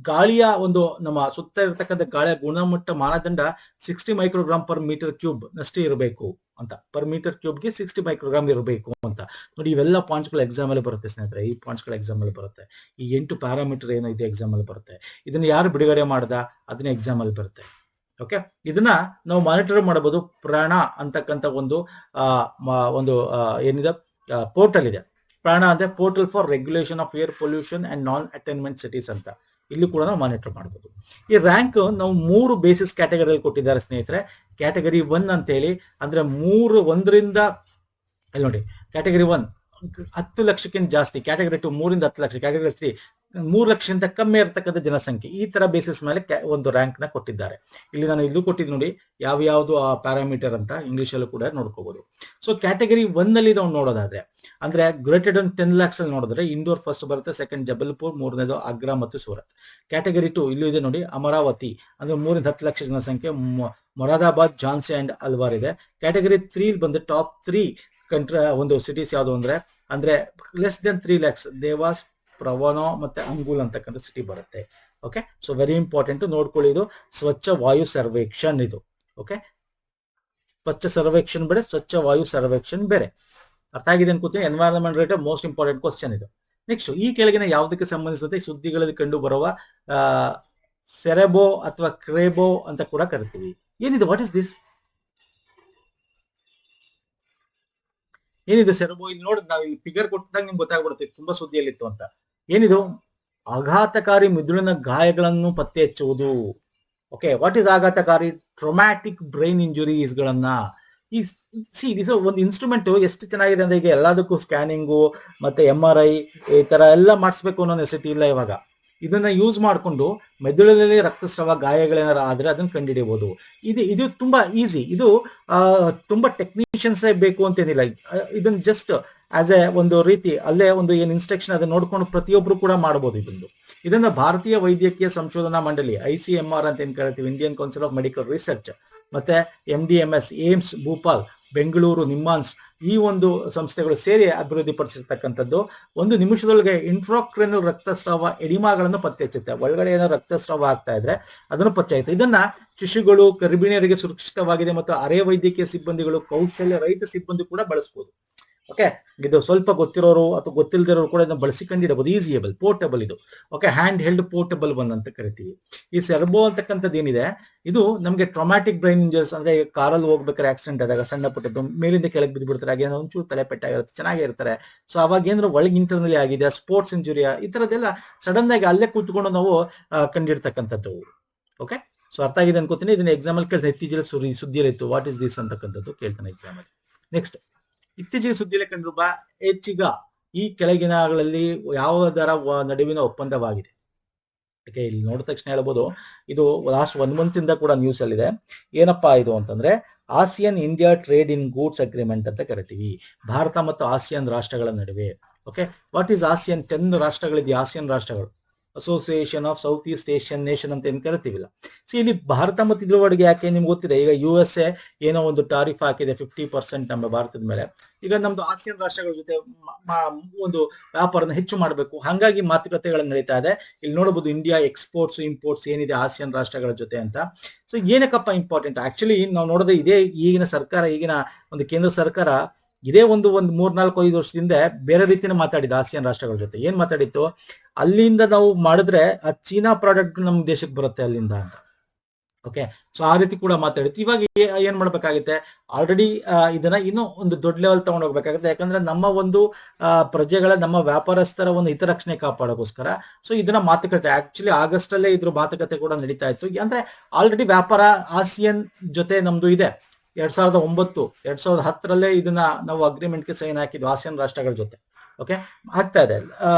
ಗಾಳಿಯ ಒಂದು ನಮ್ಮ ಸುತ್ತ ಇರತಕ್ಕಂಥ ಗಾಳಿಯ ಗುಣಮಟ್ಟ ಮಾನದಂಡ 60 ಮೈಕ್ರೋಗ್ರಾಮ್ ಪರ್ ಮೀಟರ್ ಕ್ಯೂಬ್ ನಷ್ಟೇ ಇರಬೇಕು ಅಂತ. ಪರ್ ಮೀಟರ್ ಕ್ಯೂಬ್ಗೆ 60 ಮೈಕ್ರೋಗ್ರಾಮ್ ಇರಬೇಕು ಅಂತ. ನೋಡಿ, ಇವೆಲ್ಲ ಪಾಯಿಂಟ್ಸ್ಗಳು ಎಕ್ಸಾಮ್ ಅಲ್ಲಿ ಬರುತ್ತೆ ಸ್ನೇಹಿತರೆ. ಈ ಪಾಯಿಂಟ್ಸ್ಗಳು ಎಕ್ಸಾಮ್ ಅಲ್ಲಿ ಬರುತ್ತೆ. ಈ 8 ಪ್ಯಾರಾಮೀಟರ್ ಏನೈತೆ ಎಕ್ಸಾಮ್ ಅಲ್ಲಿ ಬರುತ್ತೆ. ಇದನ್ನ ಯಾರು ಬಿಡುಗಡೆ ಮಾಡ್ದ ಅದನ್ನ ಎಕ್ಸಾಮ್ ಅಲ್ಲಿ ಬರುತ್ತೆ. ಓಕೆ, ಇದನ್ನ ನಾವು ಮಾನಿಟರ್ ಮಾಡಬಹುದು. ಪ್ರಾಣ ಅಂತಕ್ಕಂಥ ಒಂದು ಏನಿದೆ ಪೋರ್ಟಲ್ ಇದೆ. ಪ್ರಾಣ ಅಂದ್ರೆ portal for regulation of air pollution and non attainment cities ಅಂತ. ಇಲ್ಲಿ ಕೂಡ ನಾವು ಮಾನಿಟರ್ ಮಾಡಬಹುದು. ಈ ರ್ಯಾಂಕ್ ನಾವು 3 ಬೇಸಿಸ್ ಕ್ಯಾಟಗರಿಯಲ್ಲಿ ಕೊಟ್ಟಿದ್ದಾರೆ ಸ್ನೇಹಿತರೆ. ಕ್ಯಾಟಗರಿ 1 ಅಂತ ಹೇಳಿ, ಅಂದ್ರೆ 1ರಿಂದ ಇಲ್ಲಿ ನೋಡಿ, ಕ್ಯಾಟಗರಿ 1 10 ಲಕ್ಷಕ್ಕಿಂತ ಜಾಸ್ತಿ, ಕ್ಯಾಟಗರಿ 2 3ರಿಂದ 10 ಲಕ್ಷ, ಕ್ಯಾಟಗರಿ 3 3 ಲಕ್ಷಕ್ಕಿಂತ ಕಮ್ಮಿ ಇರತಕ್ಕಂಥ ಜನಸಂಖ್ಯೆ. ಈ ತರ ಬೇಸಿಸ್ ಮೇಲೆ ಒಂದು ರ್ಯಾಂಕ್ ನ ಕೊಟ್ಟಿದ್ದಾರೆ. ಇಲ್ಲಿ ನಾನು ಇಲ್ಲೂ ಕೊಟ್ಟಿದ್ದು ನೋಡಿ, ಯಾವ್ದು ಆ ಪ್ಯಾರಾಮೀಟರ್ ಅಂತ ಇಂಗ್ಲಿಷ್ ಅಲ್ಲೂ ಕೂಡ ನೋಡ್ಕೋಬಹುದು. ಸೊ ಕ್ಯಾಟಗರಿ 1 ನಲ್ಲಿ ನಾವು ನೋಡೋದಾದ್ರೆ, ಅಂದ್ರೆ ಗ್ರೇಟರ್ ದನ್ 10 lakhs ಅಲ್ಲಿ ನೋಡಿದ್ರೆ ಇಂಡೋರ್ ಫಸ್ಟ್ ಬರುತ್ತೆ, ಸೆಕೆಂಡ್ ಜಬಲ್ಪುರ್, 3ನೇದು ಆಗ್ರಾ ಮತ್ತು ಸೂರತ್. ಕ್ಯಾಟಗರಿ 2 ಇಲ್ಲೂ ಇದೆ ನೋಡಿ, ಅಮರಾವತಿ, ಅಂದ್ರೆ 3ರಿಂದ 10 ಲಕ್ಷ ಜನಸಂಖ್ಯೆ, ಮೊರಾದಾಬಾದ್, ಝಾನ್ಸಿ ಅಂಡ್ ಅಲ್ವಾರ್ ಇದೆ. ಕ್ಯಾಟಗರಿ 3 ಬಂದು ಟಾಪ್ 3 ಒಂದು ಸಿಟೀಸ್ ಯಾವುದು ಅಂದ್ರೆ ಲೆಸ್ ದೆನ್ 3 lakhs, ದೇವಾಸ್, ಪ್ರವನೋ ಮತ್ತೆ ಅಂಗುಲ್ ಅಂತಕ್ಕಂಥ ಸಿಟಿ ಬರುತ್ತೆ. ಓಕೆ, ಸೊ ವೆರಿ ಇಂಪಾರ್ಟೆಂಟ್ ನೋಡ್ಕೊಳ್ಳಿ. ಇದು ಸ್ವಚ್ಛ ವಾಯು ಸರ್ವೇಕ್ಷಣ್ ಇದು. ಓಕೆ, ಸ್ವಚ್ಛ ಸರ್ವೇಕ್ಷಣ್ ಬೇರೆ, ಸ್ವಚ್ಛ ವಾಯು ಸರ್ವೇಕ್ಷಣ್ ಬೇರೆ. ಅರ್ಥ ಆಗಿದೆ ಅನ್ಕೋತೀನಿ. Environment rate most important question ಇದು. ನೆಕ್ಸ್ಟ್, ಈ ಕೆಳಗಿನ ಯಾವುದಕ್ಕೆ ಸಂಬಂಧಿಸಿದಂತೆ ಸುದ್ದಿಗಳಲ್ಲಿ ಕಂಡು ಬರುವ ಸೆರೆಬೋ ಅಥವಾ ಕ್ರೇಬೋ ಅಂತ ಕೂಡ ಕರಿತೀವಿ. ಏನಿದೆ, ವಾಟ್ ಇಸ್ ದಿಸ್? ಏನಿದೆ ಸೆರೆಬೋ? ಇಲ್ಲಿ ನೋಡಿ, ನಾವು ಈ ಫಿಗರ್ ಕೊಟ್ಟಿದಾಗ ನಿಮ್ಗೆ ಗೊತ್ತಾಗ್ಬಿಡುತ್ತೆ ತುಂಬಾ ಸುದ್ದಿಯಲ್ಲಿತ್ತು ಅಂತ. ಏನಿದು? ಆಘಾತಕಾರಿ ಮಿದುಳಿನ ಗಾಯಗಳನ್ನು ಪತ್ತೆ ಹಚ್ಚುವುದು. ಓಕೆ, ವಾಟ್ ಇಸ್ ಆಘಾತಕಾರಿ? ಟ್ರೊಮ್ಯಾಟಿಕ್ ಬ್ರೈನ್ ಇಂಜುರೀಸ್ ಗಳನ್ನ ಇದು ಒಂದು ಇನ್ಸ್ಟ್ರೂಮೆಂಟ್ ಎಷ್ಟು ಚೆನ್ನಾಗಿದೆ ಅಂದ್ರೆ, ಈಗ ಎಲ್ಲದಕ್ಕೂ ಸ್ಕ್ಯಾನಿಂಗು ಮತ್ತೆ MRI ಈ ತರ ಎಲ್ಲ ಮಾಡಿಸ್ಬೇಕು ಅನ್ನೋ ನೆಸಿಟಿ ಇಲ್ಲ ಇವಾಗ. ಇದನ್ನ ಯೂಸ್ ಮಾಡಿಕೊಂಡು ಮೆದುಳಿನಲ್ಲಿ ರಕ್ತಸ್ರಾವ ಗಾಯಗಳೇನಾರ ಆದ್ರೆ ಅದನ್ನ ಕಂಡುಹಿಡಿಯಬಹುದು. ಇದು ತುಂಬಾ ಈಸಿ. ಇದು ತುಂಬಾ ಟೆಕ್ನಿಷಿಯನ್ಸ್ ಬೇಕು ಅಂತೇನಿಲ್ಲ. ಇದನ್ನ ಜಸ್ಟ್ ಆಸ್ ಎ ಒಂದು ರೀತಿ ಅಲ್ಲೇ ಒಂದು ಏನ್ ಇನ್ಸ್ಟ್ರಕ್ಷನ್ ಅದನ್ನ ನೋಡ್ಕೊಂಡು ಪ್ರತಿಯೊಬ್ರು ಕೂಡ ಮಾಡಬಹುದು. ಇದೊಂದು ಇದನ್ನ ಭಾರತೀಯ ವೈದ್ಯಕೀಯ ಸಂಶೋಧನಾ ಮಂಡಳಿ ICMR ಅಂತ ಏನ್ ಕರಿತೀವಿ, Indian Council of Medical Research, ಮತ್ತೆ MDMS, ಏಮ್ಸ್, ಭೂಪಾಲ್, ಬೆಂಗಳೂರು, ನಿಮ್ಹಾನ್ಸ್ ಈ ಒಂದು ಸಂಸ್ಥೆಗಳು ಸೇರಿ ಅಭಿವೃದ್ಧಿಪಡಿಸಿರ್ತಕ್ಕಂಥದ್ದು 1 ನಿಮಿಷದೊಳಗೆ ಇಂಟ್ರಾಕ್ರೆನಲ್ ರಕ್ತಸ್ರಾವ ಎಡಿಮಾಗಳನ್ನು ಪತ್ತೆ ಹಚ್ಚುತ್ತೆ. ಒಳಗಡೆ ಏನೋ ರಕ್ತಸ್ರಾವ ಆಗ್ತಾ ಇದ್ರೆ ಅದನ್ನು ಪತ್ತೆ ಹಚ್ಚುತ್ತೆ. ಇದನ್ನ ಶಿಶುಗಳು, ಗರ್ಭಿಣಿಯರಿಗೆ ಸುರಕ್ಷಿತವಾಗಿದೆ ಮತ್ತು ಅರೆ ವೈದ್ಯಕೀಯ ಸಿಬ್ಬಂದಿಗಳು, ಕೌಶಲ್ಯ ರಹಿತ ಸಿಬ್ಬಂದಿ ಕೂಡ ಬಳಸಬಹುದು. ಓಕೆ, ಇದು ಸ್ವಲ್ಪ ಗೊತ್ತಿರೋರು ಅಥವಾ ಗೊತ್ತಿಲ್ಲದಿರೋರು ಕೂಡ ಇದನ್ನ ಬಳಸಿಕೊಂಡಿರಬಹುದು. ಈಸಿಯಬಲ್, ಪೋರ್ಟಬಲ್ ಇದು. Okay, hand held portable one ಅಂತ ಕರಿತೀವಿ. ಈ ಸೆರ್ಬೋ ಅಂತಕ್ಕಂಥದ್ದು ಏನಿದೆ, ಇದು ನಮಗೆ ಟ್ರಾಮ್ಯಾಟಿಕ್ ಬ್ರೈನ್ ಇಂಜರ್ಸ್, ಅಂದ್ರೆ ಕಾರಲ್ಲಿ ಹೋಗ್ಬೇಕಾದ್ರೆ ಆಕ್ಸಿಡೆಂಟ್ ಆದಾಗ ಸಣ್ಣ ಪುಟ್ಟದ್ದು ಮೇಲಿಂದ ಕೆಳಗೆ ಬಿದ್ದು ಬಿಡ್ತಾರೆ, ಹಾಗೆ ಒಂಚೂರು ತಲೆ ಪೆಟ್ಟಾಗಿರುತ್ತೆ, ಚೆನ್ನಾಗೇ ಇರ್ತಾರೆ. ಸೊ ಅವಾಗ ಏನಾದ್ರು ಒಳಗೆ ಇಂಟರ್ನಲ್ಲಿ ಆಗಿದೆ, ಸ್ಪೋರ್ಟ್ಸ್ ಇಂಜುರಿಯ, ಈ ತರದೆಲ್ಲ ಸಡನ್ ಆಗಿ ಅಲ್ಲೇ ಕೂತ್ಕೊಂಡು ನಾವು ಕಂಡಿರ್ತಕ್ಕಂಥದ್ದು. ಓಕೆ, ಸೊ ಅರ್ಥ ಆಗಿದೆ ಅನ್ಕೋತೀನಿ. ಇದನ್ನ ಎಕ್ಸಾಮಲ್ ಕೇಳ್ತಾನೆ, ಇತ್ತೀಚೆಗೆ ಸುದ್ದಿಯಲ್ಲಿತ್ತು, ವಾಟ್ ಇಸ್ ದಿಸ್ ಅಂತಕ್ಕಂಥದ್ದು ಕೇಳ್ತಾನೆ ಎಕ್ಸಾಮಲ್. ನೆಕ್ಸ್ಟ್, ಇತ್ತೀಚೆಗೆ ಸುದ್ದಿಯಲ್ಲಿ ಕಂಡಿರುವ ಹೆಚ್ಚಿಗ ಈ ಕೆಳಗಿನಗಳಲ್ಲಿ ಯಾವುದರ ನಡುವಿನ ಒಪ್ಪಂದವಾಗಿದೆ? ಓಕೆ, ಇಲ್ಲಿ ನೋಡಿದ ತಕ್ಷಣ ಹೇಳ್ಬೋದು, ಇದು ಲಾಸ್ಟ್ 1 month ಇಂದ ಕೂಡ ನ್ಯೂಸ್ ಅಲ್ಲಿದೆ. ಏನಪ್ಪಾ ಇದು ಅಂತಂದ್ರೆ ASEAN India trade in goods agreement ಅಂತ ಕರಿತೀವಿ, ಭಾರತ ಮತ್ತು ಆಸಿಯಾನ್ ರಾಷ್ಟ್ರಗಳ ನಡುವೆ. Okay, what is ASEAN? 10 ರಾಷ್ಟ್ರಗಳಿದೆ ಆಸಿಯನ್ ರಾಷ್ಟ್ರಗಳು, association of South East Asian nation ಅಂತ ಏನ್ ಕರಿತೀವಿಲ್ಲ. ಸೊ ಇಲ್ಲಿ ಭಾರತ ಮತ್ತು ಇದ್ರ ಒಳಗೆ ಯಾಕೆ ನಿಮ್ಗೆ ಗೊತ್ತಿದೆ, ಈಗ USA ಏನೋ ಒಂದು ಟಾರಿಫ್ ಹಾಕಿದೆ 50% ನಮ್ಮ ಭಾರತದ ಮೇಲೆ. ಈಗ ನಮ್ದು ಆಸಿಯನ್ ರಾಷ್ಟ್ರಗಳ ಜೊತೆ ಒಂದು ವ್ಯಾಪಾರನ ಹೆಚ್ಚು ಮಾಡಬೇಕು, ಹಾಗಾಗಿ ಮಾತುಕತೆಗಳು ನಡೀತಾ ಇದೆ. ಇಲ್ಲಿ ನೋಡಬಹುದು ಇಂಡಿಯಾ ಎಕ್ಸ್ಪೋರ್ಟ್ಸ್ ಇಂಪೋರ್ಟ್ಸ್ ಏನಿದೆ ಆಸಿಯನ್ ರಾಷ್ಟ್ರಗಳ ಜೊತೆ ಅಂತ. ಸೊ ಏನಕ್ಕಪ್ಪ ಇಂಪಾರ್ಟೆಂಟ್? ಆಕ್ಚುಲಿ ನಾವು ನೋಡೋದು ಇದೇ ಈಗಿನ ಸರ್ಕಾರ, ಈಗಿನ ಒಂದು ಕೇಂದ್ರ ಸರ್ಕಾರ ಇದೇ ಒಂದು 3-4-5 ವರ್ಷದಿಂದ ಬೇರೆ ರೀತಿನ ಮಾತಾಡಿದ ಆಸಿಯನ್ ರಾಷ್ಟ್ರಗಳ ಜೊತೆ. ಏನ್ ಮಾತಾಡಿತ್ತು, ಅಲ್ಲಿಂದ ನಾವು ಮಾಡಿದ್ರೆ ಆ ಚೀನಾ ಪ್ರಾಡಕ್ಟ್ ನಮ್ಮ ದೇಶಕ್ಕೆ ಬರುತ್ತೆ ಅಲ್ಲಿಂದ ಅಂತ. ಓಕೆ, ಸೊ ಆ ರೀತಿ ಕೂಡ ಮಾತಾಡಿತ್ತು. ಇವಾಗ ಏನ್ ಮಾಡ್ಬೇಕಾಗುತ್ತೆ, ಆಲ್ರೆಡಿ ಇದನ್ನ ಇನ್ನೂ ಒಂದು ದೊಡ್ಡ ಲೆವೆಲ್ ತಗೊಂಡು ಹೋಗ್ಬೇಕಾಗುತ್ತೆ. ಯಾಕಂದ್ರೆ ನಮ್ಮ ಒಂದು ಪ್ರಜೆಗಳ, ನಮ್ಮ ವ್ಯಾಪಾರಸ್ಥರ ಒಂದು ಹಿತರಕ್ಷಣೆ ಕಾಪಾಡೋಕೋಸ್ಕರ ಸೊ ಇದನ್ನ ಮಾತುಕತೆ, ಆಕ್ಚುಲಿ ಆಗಸ್ಟ್ ಅಲ್ಲೇ ಇದ್ರ ಮಾತುಕತೆ ಕೂಡ ನಡೀತಾ ಇತ್ತು. ಅಂದ್ರೆ ಆಲ್ರೆಡಿ ವ್ಯಾಪಾರ ಆಸಿಯನ್ ಜೊತೆ ನಮ್ದು ಇದೆ. 2009, 2010 ಇದನ್ನ ನಾವು ಅಗ್ರಿಮೆಂಟ್ಗೆ ಸೈನ್ ಹಾಕಿದ್ವಿ ಆಸಿಯನ್ ರಾಷ್ಟ್ರಗಳ ಜೊತೆ. ಓಕೆ, ಆಗ್ತಾ ಇದೆ.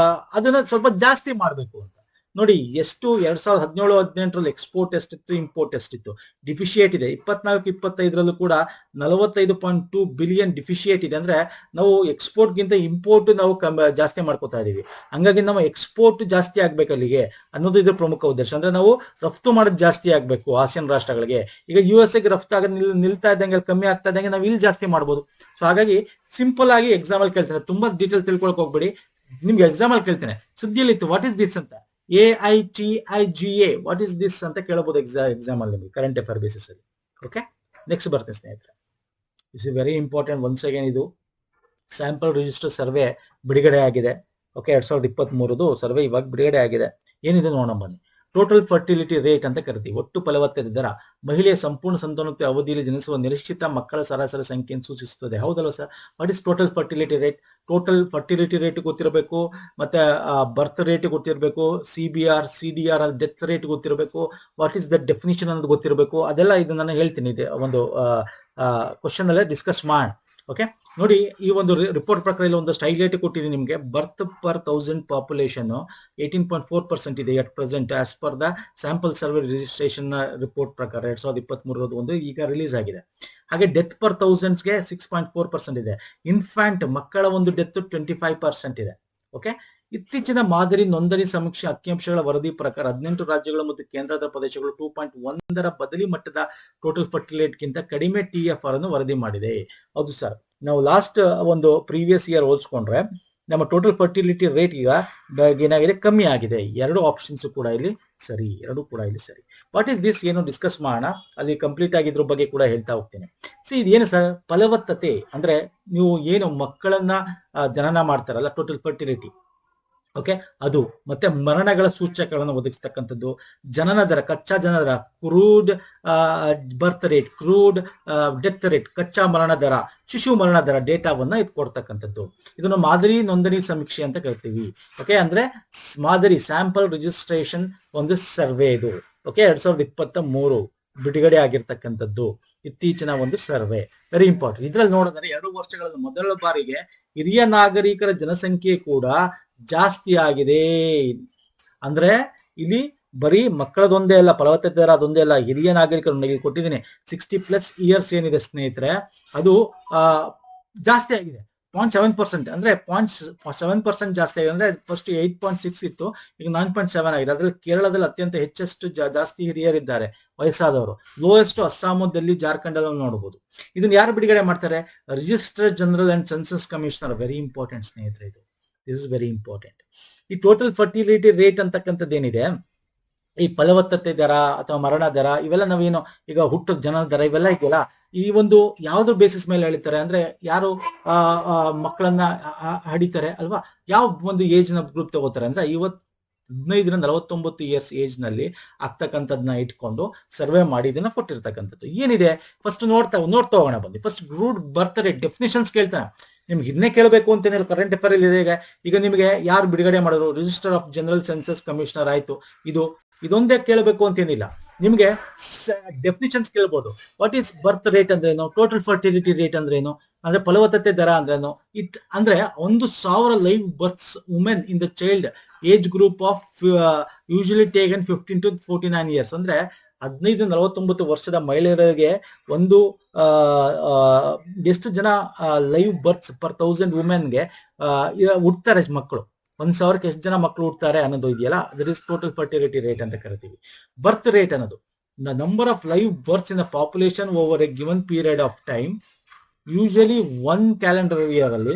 ಅದನ್ನ ಸ್ವಲ್ಪ ಜಾಸ್ತಿ ಮಾಡ್ಬೇಕು ಅಂತ ನೋಡಿ. ಎಷ್ಟು 2017-18 ಎಕ್ಸ್ಪೋರ್ಟ್ ಎಷ್ಟಿತ್ತು, ಇಂಪೋರ್ಟ್ ಎಷ್ಟಿತ್ತು, ಡಿಫಿಶಿಯೇಟ್ ಇದೆ. 24-25 ಕೂಡ 45.2 ಬಿಲಿಯನ್ ಡಿಫಿಶಿಯೇಟ್ ಇದೆ. ಅಂದ್ರೆ ನಾವು ಎಕ್ಸ್ಪೋರ್ಟ್ ಗಿಂತ ಇಂಪೋರ್ಟ್ ನಾವು ಜಾಸ್ತಿ ಮಾಡ್ಕೋತಾ ಇದೀವಿ. ಹಂಗಾಗಿ ನಮ್ಮ ಎಕ್ಸ್ಪೋರ್ಟ್ ಜಾಸ್ತಿ ಆಗ್ಬೇಕು ಅಲ್ಲಿಗೆ ಅನ್ನೋದು ಇದ್ರ ಪ್ರಮುಖ ಉದ್ದೇಶ. ಅಂದ್ರೆ ನಾವು ರಫ್ತು ಮಾಡೋದು ಜಾಸ್ತಿ ಆಗ್ಬೇಕು ಆಸಿಯನ್ ರಾಷ್ಟ್ರಗಳಿಗೆ. ಈಗ USA ರಫ್ತು ಆಗ ನಿಲ್ತಾ ಇದ್ದಂಗೆ, ಕಮ್ಮಿ ಆಗ್ತಾ ಇದ್ದಂಗೆ ನಾವು ಇಲ್ಲಿ ಜಾಸ್ತಿ ಮಾಡ್ಬೋದು. ಸೊ ಹಾಗಾಗಿ ಸಿಂಪಲ್ ಆಗಿ ಎಕ್ಸಾಮ್ ಅಲ್ಲಿ ಕೇಳ್ತೇನೆ, ತುಂಬಾ ಡೀಟೇಲ್ ತಿಳ್ಕೊಳಕ್ ಹೋಗ್ಬೇಡಿ. ನಿಮ್ಗೆ ಎಕ್ಸಾಮ್ ಅಲ್ಲಿ ಕೇಳ್ತೇನೆ, ಸುದ್ದಿಯಲ್ಲಿ ಇತ್ತು ವಾಟ್ ಇಸ್ ದಿಸ್ ಅಂತ, AITIGA ವಾಟ್ ಇಸ್ ದಿಸ್ ಅಂತ ಕೇಳಬಹುದು ಎಕ್ಸಾಮ್ ಅಲ್ಲಿ ನಿಮಗೆ ಕರೆಂಟ್ ಅಫೇರ್ ಬೇಸಿಸ್ ಅಲ್ಲಿ. ಓಕೆ, ನೆಕ್ಸ್ಟ್ ಬರ್ತೇನೆ ಸ್ನೇಹಿತರೆ. Is very important. Once again ಇದು ಸ್ಯಾಂಪಲ್ ರಿಜಿಸ್ಟರ್ ಸರ್ವೆ ಬಿಡುಗಡೆ ಆಗಿದೆ. ಓಕೆ, 2023 ಸರ್ವೆ ಇವಾಗ ಬಿಡುಗಡೆ ಆಗಿದೆ. ಏನಿದೆ ನೋಡೋಣ ಬನ್ನಿ. ಟೋಟಲ್ ಫರ್ಟಿಲಿಟಿ ರೇಟ್ ಅಂತ ಕರಿತೀವಿ, ಒಟ್ಟು ಫಲವತ್ತತೆ ದರ. ಮಹಿಳೆಯ ಸಂಪೂರ್ಣ ಸಂತಾನೋತ್ಪತ್ತಿ ಅವಧಿಯಲ್ಲಿ ಜನಿಸುವ ನಿರೀಕ್ಷಿತ ಮಕ್ಕಳ ಸರಾಸರಿ ಸಂಖ್ಯೆಯನ್ನು ಸೂಚಿಸುತ್ತದೆ. ಹೌದಲ್ವ sir? What is total fertility rate? Total fertility rate ಗೊತ್ತಿರಬೇಕು, ಮತ್ತೆ ಬರ್ತ್ ರೇಟ್ ಗೊತ್ತಿರಬೇಕು, CBR CDR ಡೆತ್ ರೇಟ್ ಗೊತ್ತಿರಬೇಕು, ವಾಟ್ ಇಸ್ ದ ಡೆಫಿನಿಷನ್ ಅನ್ನೋದು ಗೊತ್ತಿರಬೇಕು. ಅದೆಲ್ಲ ಇದು ನಾನು ಹೇಳ್ತೀನಿ, ಇದೆ ಒಂದು ಕ್ವಶನ್ ಅಲ್ಲೇ ಡಿಸ್ಕಸ್ ಮಾಡೋಣ. ಓಕೆ, ನೋಡಿ ಈ ಒಂದು ರಿಪೋರ್ಟ್ ಪ್ರಕಾರ ಇಲ್ಲಿ ಒಂದಷ್ಟು ಹೈಲೈಟ್ ಕೊಟ್ಟಿದ್ದೀನಿ ನಿಮಗೆ. ಬರ್ತ್ ಪರ್ 1000 ಪಾಪ್ಯುಲೇಷನ್ 18.4% ಇದೆ at present as per the sample survey registration report ಪ್ರಕಾರ 2023 ಒಂದು ಈಗ ರಿಲೀಸ್ ಆಗಿದೆ. ಹಾಗೆ ಡೆತ್ ಪರ್ 1000ಗೆ 6.4% ಇದೆ. ಇನ್ಫ್ಯಾಂಟ್ ಮಕ್ಕಳ ಒಂದು ಡೆತ್ 25% ಇದೆ. ಓಕೆ, ಇತ್ತೀಚಿನ ಮಾದರಿ ನೋಂದಣಿ ಸಮೀಕ್ಷೆ ಅಂಕಿಅಂಶಗಳ ವರದಿ ಪ್ರಕಾರ 18 ರಾಜ್ಯಗಳು ಮತ್ತು ಕೇಂದ್ರಾಡಳಿತ ಪ್ರದೇಶಗಳು 2.1 ಬದಲಿ ಮಟ್ಟದ ಟೋಟಲ್ ಫರ್ಟಿಲಿಟಿಗಿಂತ ಕಡಿಮೆ TFR ಅನ್ನು ವರದಿ ಮಾಡಿದೆ. ಹೌದು ಸರ್, ನಾವು ಲಾಸ್ಟ್ ಒಂದು ಪ್ರೀವಿಯಸ್ ಇಯರ್ ಹೋಲ್ಸ್ಕೊಂಡ್ರೆ ನಮ್ಮ ಟೋಟಲ್ ಫರ್ಟಿಲಿಟಿ ರೇಟ್ ಈಗ ಏನಾಗಿದೆ, ಕಮ್ಮಿ ಆಗಿದೆ. 2 ಆಪ್ಷನ್ಸ್ ಕೂಡ ಇಲ್ಲಿ ಸರಿ, 2 ಕೂಡ ಇಲ್ಲಿ ಸರಿ. ವಾಟ್ ಇಸ್ ದಿಸ್ ಏನು ಡಿಸ್ಕಸ್ ಮಾಡೋಣ, ಅಲ್ಲಿ ಕಂಪ್ಲೀಟ್ ಆಗಿದ್ರ ಬಗ್ಗೆ ಕೂಡ ಹೇಳ್ತಾ ಹೋಗ್ತೇನೆ. ಇದೇನು ಸರ್, ಫಲವತ್ತತೆ ಅಂದ್ರೆ ನೀವು ಏನು ಮಕ್ಕಳನ್ನ ಜನನ ಮಾಡ್ತಾರಲ್ಲ, ಟೋಟಲ್ ಫರ್ಟಿಲಿಟಿ. ಓಕೆ, ಅದು ಮತ್ತೆ ಮರಣಗಳ ಸೂಚಕಗಳನ್ನು ಒದಗಿಸ್ತಕ್ಕಂಥದ್ದು, ಜನನ ದರ, ಕಚ್ಚಾ ಜನನ ದರ, crude birth rate, crude death rate, ಕಚ್ಚಾ ಮರಣ ದರ, ಶಿಶು ಮರಣ ದರ ಡೇಟಾವನ್ನ ಕೊಡ್ತಕ್ಕಂಥದ್ದು. ಇದನ್ನು ಮಾದರಿ ನೋಂದಣಿ ಸಮೀಕ್ಷೆ ಅಂತ ಕರಿತೀವಿ. ಓಕೆ, ಅಂದ್ರೆ ಮಾದರಿ ಸ್ಯಾಂಪಲ್ ರಿಜಿಸ್ಟ್ರೇಷನ್ ಒಂದು ಸರ್ವೆ ಇದು. ಓಕೆ, 2023 ಬಿಡುಗಡೆ ಆಗಿರ್ತಕ್ಕಂಥದ್ದು ಇತ್ತೀಚಿನ ಒಂದು ಸರ್ವೆ, ವೆರಿ ಇಂಪಾರ್ಟೆಂಟ್. ಇದ್ರಲ್ಲಿ ನೋಡಿದ್ರೆ 2 ವರ್ಷಗಳಲ್ಲಿ ಮೊದಲ ಬಾರಿಗೆ ಹಿರಿಯ ನಾಗರಿಕರ ಜನಸಂಖ್ಯೆ ಕೂಡ ಜಾಸ್ತಿ ಆಗಿದೆ. ಅಂದ್ರೆ ಇಲ್ಲಿ ಬರೀ ಮಕ್ಕಳದೊಂದೇ ಅಲ್ಲ, ಫಲವತ್ತತೆ ದರ ಅದೊಂದೇ ಅಲ್ಲ, ಹಿರಿಯ ನಾಗರಿಕರು ನನಗೆ ಕೊಟ್ಟಿದ್ದೀನಿ 60+ ಇಯರ್ಸ್ ಏನಿದೆ ಸ್ನೇಹಿತರೆ, ಅದು ಜಾಸ್ತಿ ಆಗಿದೆ. 0.7%, ಅಂದ್ರೆ 0.7% ಜಾಸ್ತಿ ಆಗಿದೆ. ಅಂದ್ರೆ ಫಸ್ಟ್ 8.6 ಇತ್ತು, ಈಗ 9.7 ಆಗಿದೆ. ಅದ್ರಲ್ಲಿ ಕೇರಳದಲ್ಲಿ ಅತ್ಯಂತ ಹೆಚ್ಚೆಷ್ಟು ಜಾಸ್ತಿ ಹಿರಿಯರಿದ್ದಾರೆ ವಯಸ್ಸಾದವರು. ಲೋಯೆಸ್ಟ್ ಅಸ್ಸಾಂ, ಡೆಲ್ಲಿ, ಜಾರ್ಖಂಡ್ ಅಲ್ಲಿ ನೋಡಬಹುದು. ಇದನ್ನ ಯಾರು ಬಿಡುಗಡೆ ಮಾಡ್ತಾರೆ? Register general and census commissioner. Very important ಸ್ನೇಹಿತರೆ, ಇದು ದಿಸ್ ಇಸ್ ವೆರಿ ಇಂಪಾರ್ಟೆಂಟ್. ಈ ಟೋಟಲ್ ಫರ್ಟಿಲಿಟಿ ರೇಟ್ ಅಂತಕ್ಕಂಥದ್ದು ಏನಿದೆ, ಈ ಫಲವತ್ತತೆ ದರ ಅಥವಾ ಮರಣ ದರ, ಇವೆಲ್ಲ ನಾವೇನು ಈಗ ಹುಟ್ಟು ಜನನ ದರ ಇವೆಲ್ಲ ಇದೆಯಲ್ಲ, ಈ ಒಂದು ಯಾವ್ದು ಬೇಸಿಸ್ ಮೇಲೆ ಹೇಳ್ತಾರೆ ಅಂದ್ರೆ, ಯಾರು ಮಕ್ಕಳನ್ನ ಹಡಿತಾರೆ ಅಲ್ವಾ, ಯಾವ ಒಂದು ಏಜ್ ನ ಗ್ರೂಪ್ ತಗೋತಾರೆ ಅಂದ್ರೆ 15-49 ಇಯರ್ಸ್ ಏಜ್ ನಲ್ಲಿ ಆಗ್ತಕ್ಕಂಥದ್ನ ಇಟ್ಕೊಂಡು ಸರ್ವೆ ಮಾಡಿ ಇದನ್ನ ಕೊಟ್ಟಿರ್ತಕ್ಕಂಥದ್ದು. ಏನಿದೆ ಫಸ್ಟ್ ನೋಡ್ತಾ ಹೋಗೋಣ ಬನ್ನಿ. ಫಸ್ಟ್ ಗ್ರೂಡ್ ಬರ್ತ್ ರೇಟ್ ಡೆಫಿನಿಷನ್ಸ್ ಕೇಳ್ತಾನೆ. ನಿಮ್ಗೆ ಇದನ್ನೇ ಕೇಳಬೇಕು ಅಂತೇನಿಲ್ಲ, ಕರೆಂಟ್ ಅಫೇರ್ ಇದೆ. ಈಗ ನಿಮಗೆ ಯಾರು ಬಿಡುಗಡೆ ಮಾಡೋರು? Register of general census commissioner ಆಯ್ತು. ಇದೊಂದೇ ಕೇಳಬೇಕು ಅಂತೇನಿಲ್ಲ, ನಿಮ್ಗೆ ಡೆಫಿನಿಷನ್ಸ್ ಕೇಳ್ಬೋದು. ವಾಟ್ ಈಸ್ ಬರ್ತ್ ರೇಟ್ ಅಂದ್ರೇನು, ಟೋಟಲ್ ಫರ್ಟಿಲಿಟಿ ರೇಟ್ ಅಂದ್ರೇನು, ಅಂದ್ರೆ ಫಲವತ್ತತೆ ದರ ಅಂದ್ರೇನು. ಅಂದ್ರೆ 1,000 live births women in the child age group of usually taken 15 to 49 years. ಅಂದ್ರೆ 15-49 ವರ್ಷದ ಮಹಿಳೆಯರಿಗೆ ಒಂದು ಎಷ್ಟು ಜನ ಲೈವ್ ಬರ್ತ್ಸ್ ಪರ್ 1000 ವುಮೆನ್ಗೆ ಹುಡ್ತಾರೆ ಮಕ್ಕಳು, 1,000ಕ್ಕೆ ಎಷ್ಟು ಜನ ಮಕ್ಕಳು ಹುಡ್ತಾರೆ ಅನ್ನೋದು ಇದೆಯಲ್ಲ, that is total fertility rate ಅಂತ ಕರಿತೀವಿ. ಬರ್ತ್ ರೇಟ್ ಅನ್ನೋದು number of live births in the population over a given period of time, usually 1 calendar year ಅಲ್ಲಿ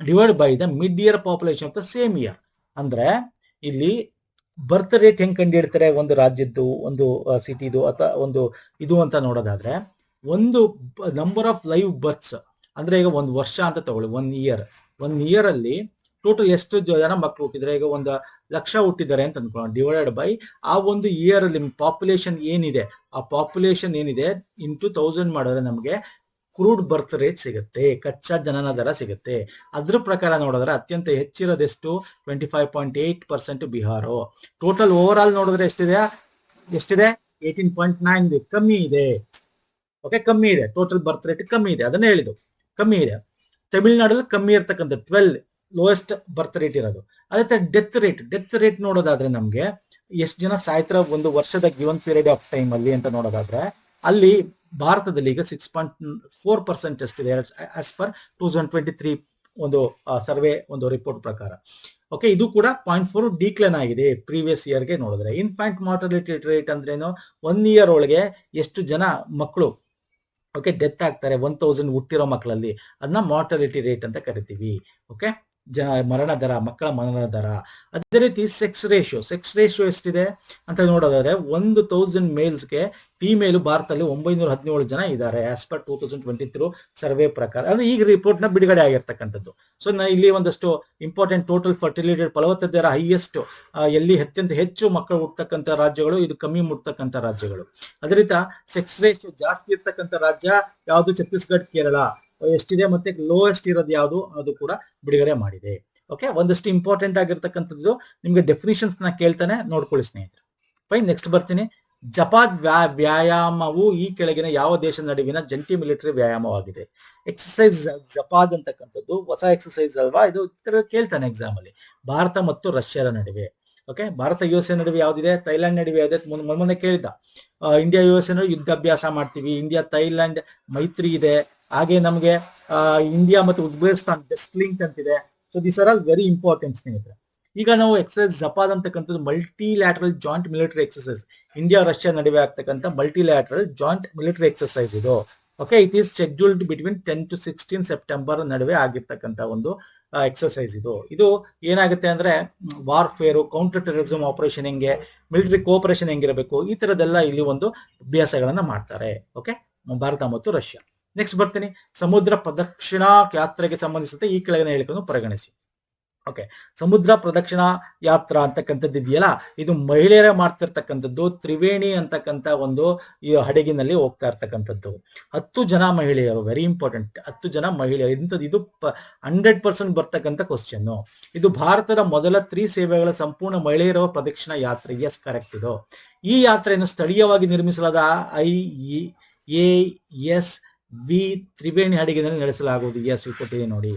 divide by the mid year population of the same year. ಅಂದ್ರೆ ಇಲ್ಲಿ birth rate ಹೆಂಗ್ ಕಂಡುಹಿಡ್ತಾರೆ, ಒಂದು ರಾಜ್ಯದ್ದು, ಒಂದು ಸಿಟಿದು ಅಥವಾ ಒಂದು ಇದು ಅಂತ ನೋಡೋದಾದ್ರೆ, ಒಂದು ನಂಬರ್ ಆಫ್ ಲೈವ್ ಬರ್ತ್ಸ್ ಅಂದ್ರೆ ಈಗ ಒಂದು ವರ್ಷ ಅಂತ ತಗೊಳ್ಳಿ, 1 ಇಯರ್ ಅಲ್ಲಿ ಟೋಟಲ್ ಎಷ್ಟು ಜನ ಮಕ್ಕಳು ಹುಟ್ಟಿದ್ರೆ, ಈಗ 1,00,000 ಹುಟ್ಟಿದ್ದಾರೆ ಅಂತ ಅನ್ಕೊಳ್ಳೋಣ, ಡಿವೈಡೆಡ್ ಬೈ ಆ ಒಂದು ಇಯರ್ ಅಲ್ಲಿ ಪಾಪ್ಯುಲೇಷನ್ ಏನಿದೆ, ಆ ಪಾಪ್ಯುಲೇಷನ್ ಏನಿದೆ ಇಂಟು 1000 ಮಾಡಿದ್ರೆ ನಮಗೆ ಕ್ರೂಡ್ ಬರ್ತ್ ರೇಟ್ ಸಿಗುತ್ತೆ, ಕಚ್ಚಾ ಜನನ ದರ ಸಿಗುತ್ತೆ. ಅದ್ರ ಪ್ರಕಾರ ನೋಡಿದ್ರೆ ಅತ್ಯಂತ ಹೆಚ್ಚಿರೋದೆಷ್ಟು 25.8% ಬಿಹಾರ. ಟೋಟಲ್ ಓವರ್ ಆಲ್ ನೋಡಿದ್ರೆ ಎಷ್ಟಿದೆ 18.9, ಕಮ್ಮಿ ಇದೆ. ಓಕೆ, ಕಮ್ಮಿ ಇದೆ, ಟೋಟಲ್ ಬರ್ತ್ ರೇಟ್ ಕಮ್ಮಿ ಇದೆ, ಅದನ್ನೇ ಹೇಳಿದ್ದು ಕಮ್ಮಿ ಇದೆ. ತಮಿಳುನಾಡಲ್ಲಿ ಕಮ್ಮಿ ಇರ್ತಕ್ಕಂಥ 12 ಲೋಯೆಸ್ಟ್ ಬರ್ತ್ ರೇಟ್ ಇರೋದು. ಅದೇ ತರ ಡೆತ್ ರೇಟ್ ನೋಡೋದಾದ್ರೆ ನಮ್ಗೆ ಎಷ್ಟು ಜನ ಸಾಯ್ತರ ಒಂದು ವರ್ಷದ ಗಿವನ್ ಪೀರಿಯಡ್ ಆಫ್ ಟೈಮ್ ಅಲ್ಲಿ ಅಂತ ನೋಡೋದಾದ್ರೆ, ಅಲ್ಲಿ ಭಾರತದಲ್ಲಿ ಈಗ 6.4% ಎಷ್ಟಿದೆ ಆಸ್ ಪರ್ 2023 ಒಂದು ಸರ್ವೆ ಒಂದು ರಿಪೋರ್ಟ್ ಪ್ರಕಾರ. ಓಕೆ, ಇದು ಕೂಡ 0.4 ಡಿಕ್ಲೈನ್ ಆಗಿದೆ ಪ್ರೀವಿಯಸ್ ಇಯರ್ಗೆ ನೋಡಿದ್ರೆ. ಇನ್ಫ್ಯಾಂಟ್ ಮಾರ್ಟಾಲಿಟಿ ರೇಟ್ ಅಂದ್ರೇನು, 1 ಇಯರ್ ಒಳಗೆ ಎಷ್ಟು ಜನ ಮಕ್ಕಳು ಡೆತ್ ಆಗ್ತಾರೆ 1000 ಹುಟ್ಟಿರೋ ಮಕ್ಕಳಲ್ಲಿ, ಅದನ್ನ ಮಾರ್ಟಾಲಿಟಿ ರೇಟ್ ಅಂತ ಕರಿತೀವಿ. ಓಕೆ, ಮರಣ ದರ, ಮಕ್ಕಳ ಮರಣ ದರ. ಅದೇ ರೀತಿ ಸೆಕ್ಸ್ ರೇಷಿಯೋ ಎಷ್ಟಿದೆ ಅಂತ ನೋಡೋದಾದ್ರೆ, 1,000 ಮೇಲ್ಸ್ಗೆ ಫಿಮೇಲ್ ಭಾರತದಲ್ಲಿ 917 ಜನ ಇದ್ದಾರೆ ಆಸ್ ಪರ್ 2023 ಸರ್ವೆ ಪ್ರಕಾರ. ಅಂದ್ರೆ ಈಗ ರಿಪೋರ್ಟ್ ನ ಬಿಡುಗಡೆ ಆಗಿರ್ತಕ್ಕಂಥದ್ದು. ಸೊ ಇಲ್ಲಿ ಒಂದಷ್ಟು ಇಂಪಾರ್ಟೆಂಟ್ ಟೋಟಲ್ ಫರ್ಟಿಲಿಟಿ ಫಲವತ್ತತೆ ದರ ಹೈಯೆಸ್ಟ್ ಎಲ್ಲಿ ಅತ್ಯಂತ ಹೆಚ್ಚು ಮಕ್ಕಳು ಹುಟ್ಟತಕ್ಕಂಥ ರಾಜ್ಯಗಳು, ಇದು ಕಮ್ಮಿ ಮುಟ್ತಕ್ಕಂಥ ರಾಜ್ಯಗಳು. ಅದೇ ರೀತಿ ಸೆಕ್ಸ್ ರೇಷಿಯೋ ಜಾಸ್ತಿ ಇರ್ತಕ್ಕಂಥ ರಾಜ್ಯ ಯಾವುದು, ಛತ್ತೀಸ್ಗಢ, ಕೇರಳ ಎಷ್ಟಿದೆ, ಮತ್ತೆ ಲೋಯೆಸ್ಟ್ ಇರೋದು ಯಾವುದು, ಅದು ಕೂಡ ಬಿಡುಗಡೆ ಮಾಡಿದೆ. ಓಕೆ, ಒಂದಷ್ಟು ಇಂಪಾರ್ಟೆಂಟ್ ಆಗಿರ್ತಕ್ಕಂಥದ್ದು ನಿಮ್ಗೆ ಡೆಫಿನಿಷನ್ಸ್ ನ ಕೇಳ್ತಾನೆ, ನೋಡ್ಕೊಳ್ಳಿ ಸ್ನೇಹಿತರೆ. ಫೈನ್, ನೆಕ್ಸ್ಟ್ ಬರ್ತೀನಿ. ಜಪಾದ್ ವ್ಯಾಯಾಮವು ಈ ಕೆಳಗಿನ ಯಾವ ದೇಶದ ನಡುವಿನ ಜಂಟಿ ಮಿಲಿಟರಿ ವ್ಯಾಯಾಮವಾಗಿದೆ? ಎಕ್ಸಸೈಸ್ ಜಪಾದ್ ಅಂತಕ್ಕಂಥದ್ದು ಹೊಸ ಎಕ್ಸಸೈಸ್ ಅಲ್ವಾ, ಇದು ಕೇಳ್ತಾನೆ ಎಕ್ಸಾಮ್ ಅಲ್ಲಿ. ಭಾರತ ಮತ್ತು ರಷ್ಯಾದ ನಡುವೆ. ಓಕೆ, ಭಾರತ USA ನಡುವೆ ಯಾವ್ದಿದೆ, ಥೈಲ್ಯಾಂಡ್ ನಡುವೆ ಯಾವ್ದೆ, ಮೊನ್ನೆ ಕೇಳಿದ. ಇಂಡಿಯಾ USA ನಡುವೆ ಯುದ್ಧಾಭ್ಯಾಸ ಮಾಡ್ತೀವಿ, ಇಂಡಿಯಾ ಥೈಲ್ಯಾಂಡ್ ಮೈತ್ರಿ ಇದೆ. ಹಾಗೆ ನಮಗೆ ಇಂಡಿಯಾ ಮತ್ತು ಉಜ್ಬೇಕಿಸ್ತಾನ್ ಬೆಸ್ಟ್ ಲಿಂಕ್ ಅಂತಿದೆ. So this are all very important ಸ್ನೇಹಿತರೆ. ಈಗ ನಾವು ಎಕ್ಸಸೈಸ್ ಜಪಾದ್ ಅಂತಕ್ಕಂಥದ್ದು multilateral joint military exercise, India Russia ನಡುವೆ ಆಗ್ತಕ್ಕಂಥ ಮಲ್ಟಿಲ್ಯಾಟ್ರಲ್ ಜಾಯಿಂಟ್ ಮಿಲಿಟರಿ ಎಕ್ಸಸೈಸ್ ಇದು. Okay, it is scheduled between 10 to 16 September ನಡುವೆ ಆಗಿರ್ತಕ್ಕಂಥ ಒಂದು ಎಕ್ಸಸೈಸ್ ಇದು ಏನಾಗುತ್ತೆ ಅಂದ್ರೆ, ವಾರ್ಫೇರು, ಕೌಂಟರ್ ಟೆರರಿಸಮ್ ಆಪರೇಷನ್ ಹೆಂಗೆ, ಮಿಲಿಟರಿ ಕೋಆಪರೇಷನ್ ಹೆಂಗಿರಬೇಕು, ಈ ತರದೆಲ್ಲ ಇಲ್ಲಿ ಒಂದು ಅಭ್ಯಾಸಗಳನ್ನ ಮಾಡ್ತಾರೆ. ಓಕೆ, ಭಾರತ ಮತ್ತು ರಷ್ಯಾ. ನೆಕ್ಸ್ಟ್ ಬರ್ತೀನಿ. ಸಮುದ್ರ ಪ್ರದಕ್ಷಿಣಾ ಯಾತ್ರೆಗೆ ಸಂಬಂಧಿಸಿದಂತೆ ಈ ಕೆಳಗಿನ ಹೇಳಿಕೆಯನ್ನು ಪರಿಗಣಿಸಿ. ಓಕೆ, ಸಮುದ್ರ ಪ್ರದಕ್ಷಿಣಾ ಯಾತ್ರಾ ಅಂತಕ್ಕಂಥದ್ದು ಇದೆಯಲ್ಲ, ಇದು ಮಹಿಳೆಯರೇ ಮಾಡ್ತಿರ್ತಕ್ಕಂಥದ್ದು. ತ್ರಿವೇಣಿ ಅಂತಕ್ಕಂಥ ಒಂದು ಈ ಹಡಗಿನಲ್ಲಿ ಹೋಗ್ತಾ ಇರ್ತಕ್ಕಂಥದ್ದು. 10 ಜನ ಮಹಿಳೆಯರು, ವೆರಿ ಇಂಪಾರ್ಟೆಂಟ್, 10 ಜನ ಮಹಿಳೆಯರು. ಇಂಥದ್ದು ಇದು 100% ಬರ್ತಕ್ಕಂಥ ಕ್ವಶನ್. ಇದು ಭಾರತದ ಮೊದಲ 3 ಸೇವೆಗಳ ಸಂಪೂರ್ಣ ಮಹಿಳೆಯರ ಪ್ರದಕ್ಷಿಣಾ ಯಾತ್ರೆ. Yes, correct. ಇದು ಈ ಯಾತ್ರೆಯನ್ನು ಸ್ಥಳೀಯವಾಗಿ ನಿರ್ಮಿಸಲಾದ IASV ತ್ರಿವೇಣಿ ಹಡಗಿನಲ್ಲಿ ನಡೆಸಲಾಗುವುದು. ಎಸ್, ಕೊಟ್ಟಿದೆ ನೋಡಿ.